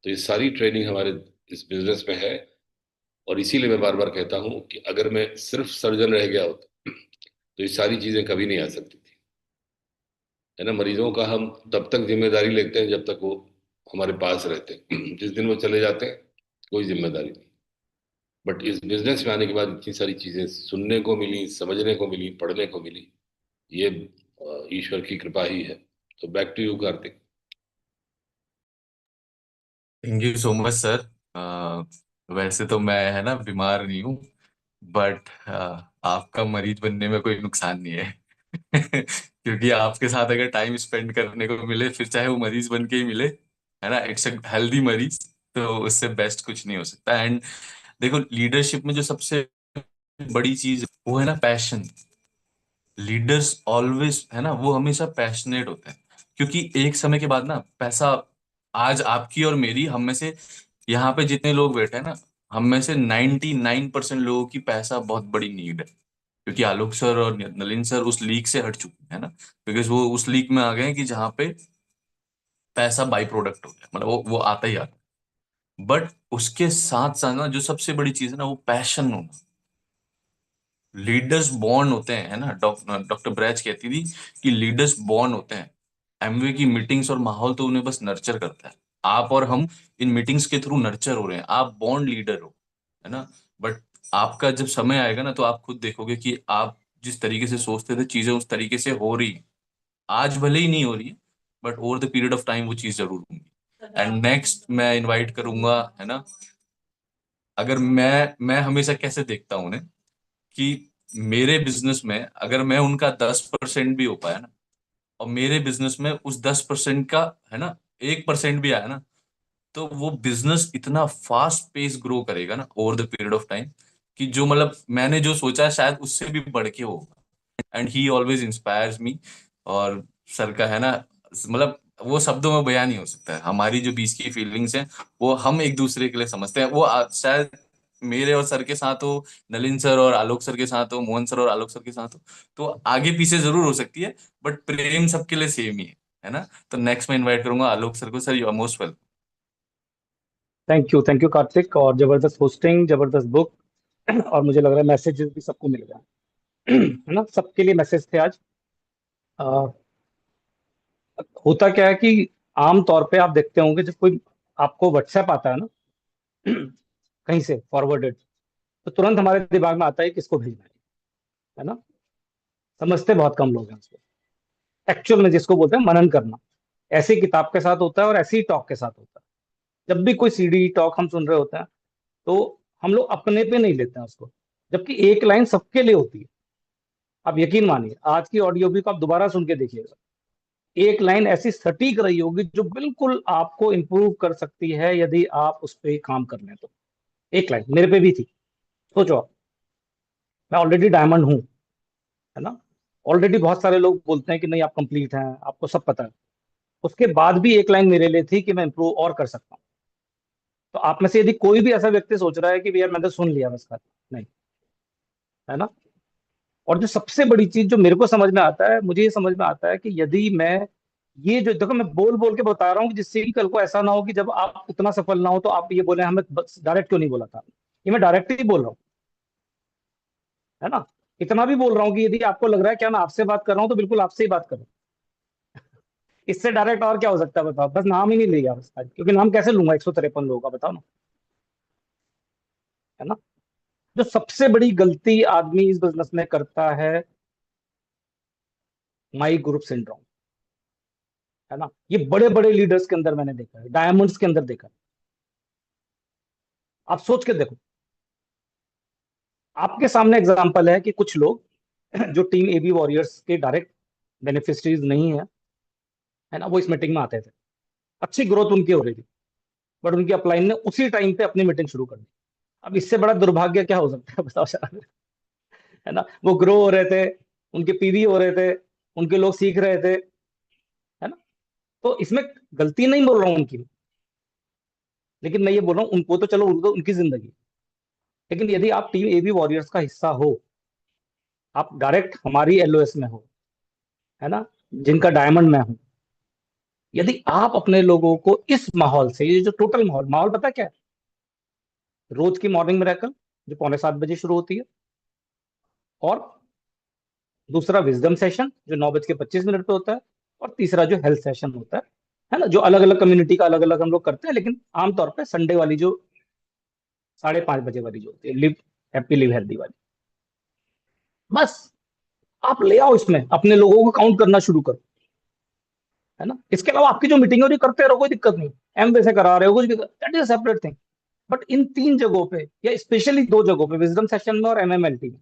तो ये सारी ट्रेनिंग हमारे इस बिजनेस में है। और इसीलिए मैं बार बार कहता हूं कि अगर मैं सिर्फ सर्जन रह गया होता तो ये सारी चीजें कभी नहीं आ सकती थी, है ना। मरीजों का हम तब तक जिम्मेदारी लेते हैं जब तक वो हमारे पास रहते हैं। जिस दिन वो चले जाते हैं, कोई जिम्मेदारी नहीं। बट इस बिजनेस में आने के बाद इतनी सारी चीजें सुनने को मिली, समझने को मिली, पढ़ने को मिली। ये ईश्वर की कृपा ही है। तो back to you Kartik. Thank you so much sir. वैसे तो मैं है ना बीमार नहीं हूँ, बट आपका मरीज बनने में कोई नुकसान नहीं है। क्योंकि आपके साथ अगर टाइम स्पेंड करने को मिले, फिर चाहे वो मरीज बन के ही मिले, है ना, इट्स अ हेल्दी मरीज, तो उससे बेस्ट कुछ नहीं हो सकता। एंड देखो, लीडरशिप में जो सबसे बड़ी चीज वो है ना पैशन। लीडर्स ऑलवेज है ना, वो हमेशा पैशनेट होते हैं। क्योंकि एक समय के बाद ना पैसा, आज आपकी और मेरी, हम में से यहाँ पे जितने लोग बैठे हैं ना, हम में से 99% लोगों की पैसा बहुत बड़ी नीड है। क्योंकि आलोक सर और नलिन सर उस लीग से हट चुके हैं ना, बिकॉज वो उस लीग में आ गए हैं कि जहाँ पे पैसा बाई प्रोडक्ट हो गया, मतलब वो आता ही आता है। बट उसके साथ साथ ना जो सबसे बड़ी चीज है ना, वो पैशन होना। लीडर्स बॉर्न होते हैं, है ना। डॉक्टर ब्रैच कहती थी कि लीडर्स बॉर्न होते हैं। एमवे की मीटिंग्स और माहौल तो उन्हें बस नर्चर करता है। आप और हम इन मीटिंग्स के थ्रू नर्चर हो रहे हैं, आप बॉर्न लीडर हो, है ना। बट आपका जब समय आएगा ना, तो आप खुद देखोगे कि आप जिस तरीके से सोचते थे चीजें उस तरीके से हो रही, आज भले ही नहीं हो रही है, but over the period of time वो चीज जरूर होंगी। एंड नेक्स्ट मैं इनवाइट करूंगा, है ना, अगर मैं हमेशा कैसे देखता हूँ उन्हें, कि मेरे बिजनेस में अगर मैं उनका 10% भी हो पाया ना, और मेरे बिजनेस में उस 10% का, है ना, 1% भी आया ना, तो वो बिजनेस इतना फास्ट पेस ग्रो करेगा ना over the period of time, कि जो मतलब मैंने जो सोचा है शायद उससे भी बढ़ के होगा। एंड ही ऑलवेज इंस्पायर्स मी। और सर का, है ना, मतलब वो शब्दों में बयान नहीं हो सकता है, हमारी जो बीच की फीलिंग्स हैं वो हम एक दूसरे के लिए समझते हैं। वो शायद मेरे और सर के साथ हो, नलिन सर और आलोक सर के साथ हो, मोहन सर और आलोक सर के साथ हो, तो आगे पीछे जरूर हो सकती है, बट प्रेम सबके लिए सेम ही है ना। तो नेक्स्ट मैं इनवाइट करूंगा आलोक सर को। Sir you are most welcome. Thank you Kartik, और जबरदस्त होस्टिंग, जबरदस्त बुक, और मुझे लग रहा है मैसेजेस भी सबको मिल गया है ना, सबके लिए मैसेज थे आज। आ, होता क्या है कि आम तौर पे आप देखते होंगे जब कोई आपको व्हाट्सएप आता है ना कहीं से फॉरवर्डेड, तो तुरंत हमारे दिमाग में आता है किसको भेजना है ना। समझते बहुत कम लोग हैं उसको, एक्चुअल में जिसको बोलते हैं मनन करना, ऐसी किताब के साथ होता है और ऐसी टॉक के साथ होता है। जब भी कोई सीडी टॉक हम सुन रहे होते हैं तो हम लोग अपने पे नहीं लेते हैं उसको, जबकि एक लाइन सबके लिए होती है। आप यकीन मानिए, आज की ऑडियो भी को आप दोबारा सुन के देखिएगा, एक लाइन ऐसी सटीक रही होगी जो बिल्कुल आपको इंप्रूव कर सकती है यदि आप उस पर काम कर लें तो। एक लाइन मेरे पे भी थी, सोचो आप, मैं ऑलरेडी डायमंड हूं, है ना, ऑलरेडी बहुत सारे लोग बोलते हैं कि नहीं आप कंप्लीट हैं, आपको सब पता है, उसके बाद भी एक लाइन मेरे लिए थी कि मैं इंप्रूव और कर सकता हूँ। तो आप में से यदि कोई भी ऐसा व्यक्ति सोच रहा है कि यार मैं तो सुन लिया बस, नहीं, है ना। और जो सबसे बड़ी चीज जो मेरे को समझ में आता है, मुझे ये समझ में आता है कि यदि मैं ये जो देखो, मैं बोल बोल के बता रहा हूँ कि जिससे कि कल को ऐसा ना हो कि जब आप उतना सफल ना हो तो आप ये बोले हमें डायरेक्ट क्यों नहीं बोला था। ये मैं डायरेक्ट ही बोल रहा हूँ, है ना। इतना भी बोल रहा हूँ कि यदि आपको लग रहा है क्या मैं आपसे बात कर रहा हूँ, तो बिल्कुल आपसे ही बात करूँ। इससे डायरेक्ट और क्या हो सकता है बताओ, बस नाम ही नहीं लिया बस, क्योंकि नाम कैसे लूंगा 153 लोगों का, बताओ ना, है ना। जो सबसे बड़ी गलती आदमी इस बिजनेस में करता है, माई ग्रुप सिंड्रोम, है ना। ये बड़े बड़े लीडर्स के अंदर मैंने देखा है, डायमंड्स के अंदर देखा है। आप सोच के देखो, आपके सामने एग्जांपल है कि कुछ लोग जो टीम एबी वॉरियर्स के डायरेक्ट बेनिफिशरीज नहीं है, है ना, वो इस मीटिंग में आते थे, अच्छी ग्रोथ उनकी हो रही थी, बट उनकी अपलाइन ने उसी टाइम पे अपनी मीटिंग शुरू कर दी। अब इससे बड़ा दुर्भाग्य क्या हो सकता है बताओ जरा, है ना। वो ग्रो हो रहे थे, उनके पीवी हो रहे थे, उनके लोग सीख रहे थे, है ना। तो इसमें गलती नहीं बोल रहा हूँ उनकी, लेकिन मैं ये बोल रहा हूँ उनको तो चलो, उनको उनकी जिंदगी, लेकिन यदि आप टीम एबी वॉरियर्स का हिस्सा हो, आप डायरेक्ट हमारी एलओएस में हो, है ना, जिनका डायमंड में हूं, यदि आप अपने लोगों को इस माहौल से, ये जो टोटल माहौल माहौल पता क्या है, रोज की मॉर्निंग मिरेकल जो 6:45 शुरू होती है, और दूसरा विजडम सेशन जो 9:25 पे होता है, और तीसरा जो हेल्थ सेशन होता है ना, जो अलग अलग कम्युनिटी का अलग अलग हम लोग करते हैं, लेकिन आमतौर पर संडे वाली जो 5:30 वाली जो होती है, लिव हैप्पी लिव हेल्दी वाली, बस आप ले आओ इसमें अपने लोगों को काउंट करना शुरू करो, है ना। इसके अलावा आपकी जो मीटिंग है वो करते रहो, कोई दिक्कत नहीं, एम वे से करा रहे हो कुछ भी, that is separate thing. But in 3 जगहों पे, या स्पेशली 2 जगहों पे, विजडम सेशन में और एमएमएलटी में,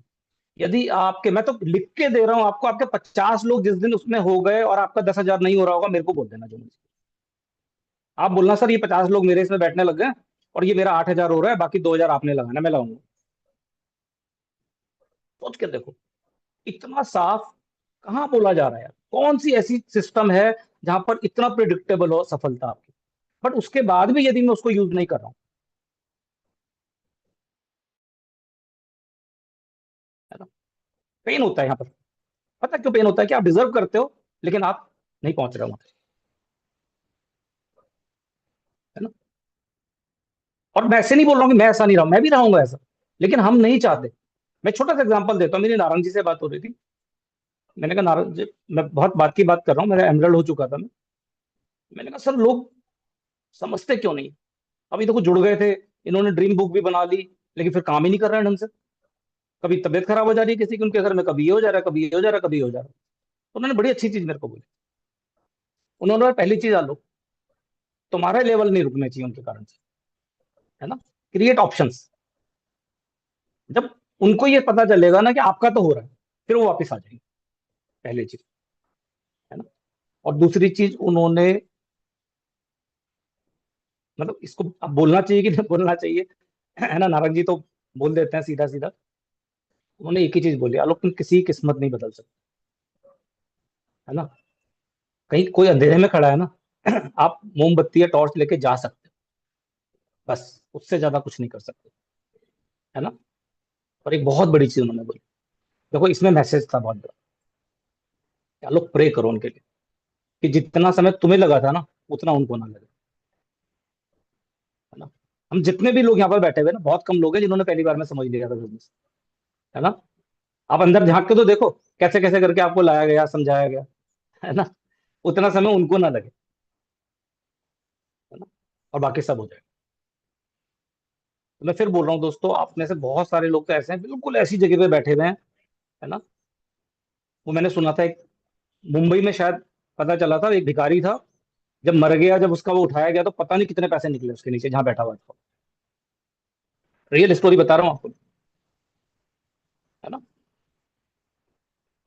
यदि आपके, मैं तो लिख के दे रहा हूं आपको, आपके 50 लोग जिस दिन उसमें हो गए और आपका 10,000 नहीं हो रहा होगा, मेरे को बोल देना जो मुझे, आप बोलना सर ये 50 लोग मेरे इसमें बैठने लग गए और ये मेरा 8,000 हो रहा है, बाकी 2,000 आपने लगाना, मैं लगाऊंगा। सोच के देखो, इतना साफ कहाँ बोला जा रहा है यार, कौन सी ऐसी सिस्टम है जहां पर इतना प्रिडिक्टेबल हो सफलता आपकी, बट उसके बाद भी यदि मैं उसको यूज नहीं कर रहा हूं, है ना। पेन होता है यहाँ पर, पता है क्यों पेन होता है, कि आप डिजर्व करते हो लेकिन आप नहीं पहुंच रहे हो वहां, है ना। और मैं ऐसे नहीं बोल रहा हूँ कि मैं ऐसा नहीं रहा हूं, मैं भी रहूंगा ऐसा, लेकिन हम नहीं चाहते। मैं छोटा सा एग्जांपल देता हूँ, मेरी नारायण जी से बात हो रही थी, मैंने कहा नारायण जी, मैं बहुत बात की बात कर रहा हूँ, मेरा एमरल्ड हो चुका था, मैंने कहा सर लोग समझते क्यों नहीं, अभी तो कुछ जुड़ गए थे, इन्होंने ड्रीम बुक भी बना ली, लेकिन फिर काम ही नहीं कर रहे हैं ढंग से। कभी तबीयत खराब हो जा रही है किसी की उनके घर में, कभी ये हो जा रहा है, कभी ये हो जा रहा है, कभी ये हो जा रहा है। तो उन्होंने बड़ी अच्छी चीज मेरे को बोली। उन्होंने पहली चीज आलो, तुम्हारा लेवल नहीं रुकना चाहिए उनके कारण से, है ना। Create options. जब उनको ये पता चलेगा ना कि आपका तो हो रहा है, फिर वो वापस आ जाएंगे, पहली चीज, है ना। और दूसरी चीज उन्होंने, मतलब इसको अब बोलना चाहिए कि नहीं बोलना चाहिए, है ना, नारंग जी तो बोल देते हैं सीधा सीधा। उन्होंने एक ही चीज बोली, आलोक तुम किसी की किस्मत नहीं बदल सकते, है ना। कहीं कोई अंधेरे में खड़ा है ना, आप मोमबत्ती या टॉर्च लेके जा सकते हो, बस उससे ज्यादा कुछ नहीं कर सकते, है ना। और एक बहुत बड़ी चीज उन्होंने बोली, देखो इसमें मैसेज था बहुत बड़ा, कि आलोक प्रे करो उनके लिए कि जितना समय तुम्हें लगा था ना उतना उनको ना लगे, है ना। हम जितने भी लोग यहाँ पर बैठे हुए ना, बहुत कम लोग हैं जिन्होंने पहली बार में समझ लिया था बिजनेस, है ना। आप अंदर झांक के तो देखो कैसे कैसे करके आपको लाया गया, समझाया गया, है ना। उतना समय उनको ना लगे, है ना, और बाकी सब हो जाए। तो मैं फिर बोल रहा हूँ दोस्तों, आप में से बहुत सारे लोग तो ऐसे हैं बिल्कुल ऐसी जगह पे बैठे हुए हैं, है ना। वो मैंने सुना था, एक मुंबई में शायद पता चला था, एक भिखारी था, जब मर गया, जब उसका वो उठाया गया तो पता नहीं कितने पैसे निकले उसके नीचे जहां बैठा हुआ था। रियल स्टोरी बता रहा हूँ आपको, है ना।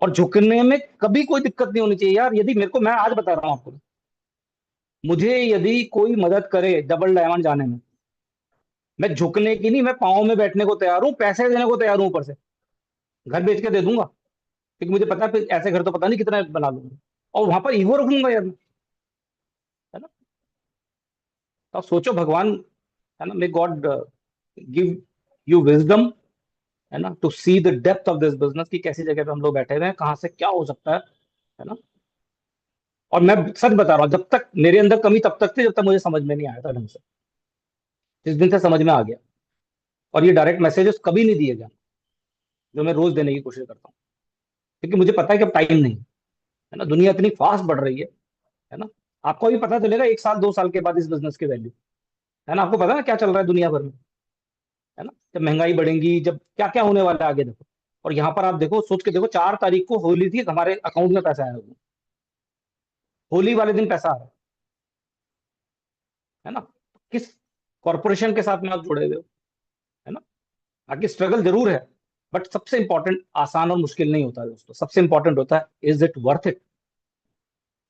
और झुकने में कभी कोई दिक्कत नहीं होनी चाहिए यार। यदि मेरे को, मैं आज बता रहा हूँ आपको, मुझे यदि कोई मदद करे डबल डायमंड जाने में, मैं झुकने की नहीं, मैं पाँव में बैठने को तैयार हूँ, पैसे देने को तैयार हूँ, ऊपर से घर बेच के दे दूंगा, क्योंकि मुझे पता है फिर ऐसे घर तो पता नहीं कितना बना लूंगा, और वहां पर ईगो रखूंगा यार मैं, है ना। तो आप सोचो, भगवान, है ना, may God give you wisdom, है ना, to see the depth of this business, की कैसी जगह पे हम लोग बैठे हुए हैं, कहाँ से क्या हो सकता है ना। और मैं सच बता रहा हूँ, जब तक मेरे अंदर कमी तब तक थी जब तक मुझे समझ में नहीं आया था ढंग से। जिस दिन से समझ में आ गया, और ये डायरेक्ट मैसेजेस कभी नहीं दिए गए जो मैं रोज देने की कोशिश करता हूँ, क्योंकि मुझे पता है कि अब टाइम नहीं है ना, दुनिया इतनी फास्ट बढ़ रही है ना। आपको भी पता चलेगा 1 साल 2 साल के बाद इस बिजनेस की वैल्यू, है ना। आपको पता है ना क्या चल रहा है दुनिया भर में, है ना। जब महंगाई बढ़ेगी, जब क्या क्या होने वाला है आगे, देखो। और यहाँ पर आप देखो, सोच के देखो, 4 तारीख को होली थी, हमारे अकाउंट में पैसा आया हुआ, होली वाले दिन पैसा आ रहा है ना। किस कॉर्पोरेशन के साथ में आप जुड़े हुए हो, है ना। बाकी स्ट्रगल जरूर है, बट सबसे इंपॉर्टेंट आसान और मुश्किल नहीं होता है दोस्तों, सबसे इंपॉर्टेंट होता है is it worth it.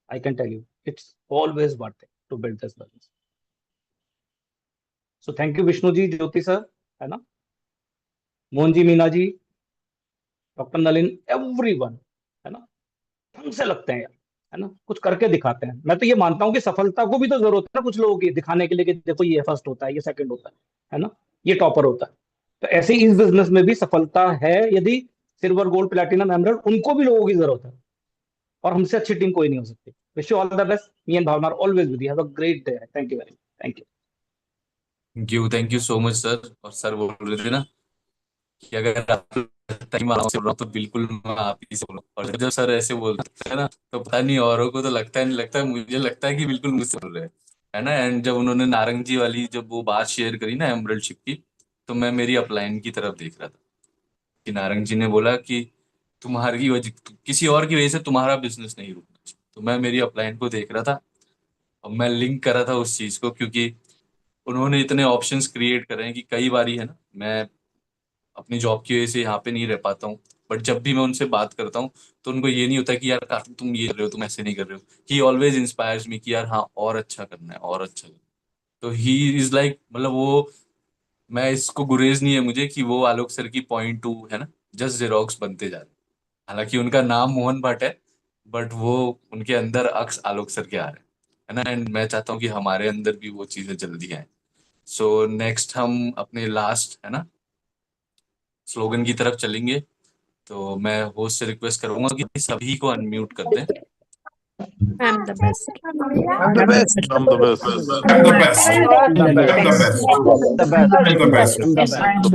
I can tell you it's always worth it to build this business. So thank you Vishnu ji, Jyoti sir, है ना, मोहन जी, मीना जी, डॉक्टर नलिन, एवरीवन, है ना। ढंग से लगते हैं यार, है ना, कुछ करके दिखाते हैं। मैं तो ये मानता हूँ कि सफलता को भी तो जरूरत है ना कुछ लोगों की दिखाने के लिए, कि देखो ये फर्स्ट होता है, ये सेकंड होता है ना, ये टॉपर होता है। तो ऐसे ही इस बिजनेस में भी सफलता है, यदि सिल्वर गोल्ड प्लैटिनम एमरल्ड, उनको भी लोगों की जरूरत है, और हमसे अच्छी टीम कोई नहीं हो सकती। Wish you all the best. Me and Bhavna always with you. Have a great day. Thank you very much. Thank you. Thank you so much sir. और सर बोल रहे थे ना कि अगर आप टाइम आराम से बोल रहा हूँ तो बिल्कुल मैं आप ही से बोल रहा हूँ, और जब सर ऐसे बोलते हैं ना तो पता नहीं औरों को तो लगता है, नहीं लगता है, मुझे लगता है कि बिल्कुल मुझसे बोल रहे हैं, है ना। एंड जब उन्होंने नारंगी वाली जब वो बात शेयर करी ना एमरल्ड शिप की, तो मैं मेरी अपलाइन की तरफ देख रहा था कि नारंग जी ने बोला कि तुम्हारी वजह, किसी और की वजह से तुम्हारा बिजनेस नहीं रुकना चाहिए, तो मैं मेरी अपलाइन को देख रहा था, और मैं लिंक कर रहा था उस चीज को, क्योंकि उन्होंने इतने ऑप्शंस क्रिएट करे हैं कि कई बारी है ना, मैं अपनी जॉब की वजह से यहाँ पे नहीं रह पाता हूँ, बट जब भी मैं उनसे बात करता हूँ तो उनको ये नहीं होता कि यार कार्तिक तुम ये कर रहे हो, तुम ऐसे नहीं कर रहे हो। ही ऑलवेज इंस्पायर्स मी कि यार हाँ और अच्छा करना है, और अच्छा करना है। तो ही इज लाइक, मतलब वो, मैं इसको गुरेज नहीं है मुझे कि वो आलोक सर की .2 है ना, जस्ट जेरोक्स बनते जा रहे हैं। हालांकि उनका नाम मोहन भट्ट है, बट वो उनके अंदर अक्स आलोक सर के आ रहे हैं, है ना। एंड मैं चाहता हूँ कि हमारे अंदर भी वो चीजें जल्दी आए। सो नेक्स्ट हम अपने लास्ट, है ना, स्लोगन की तरफ चलेंगे। तो मैं होस्ट से रिक्वेस्ट करूंगा कि सभी को अनम्यूट कर दें। I'm the best. I'm the best. I'm the best. I'm the best. I'm the best. I'm the best. I'm the best. I'm the best.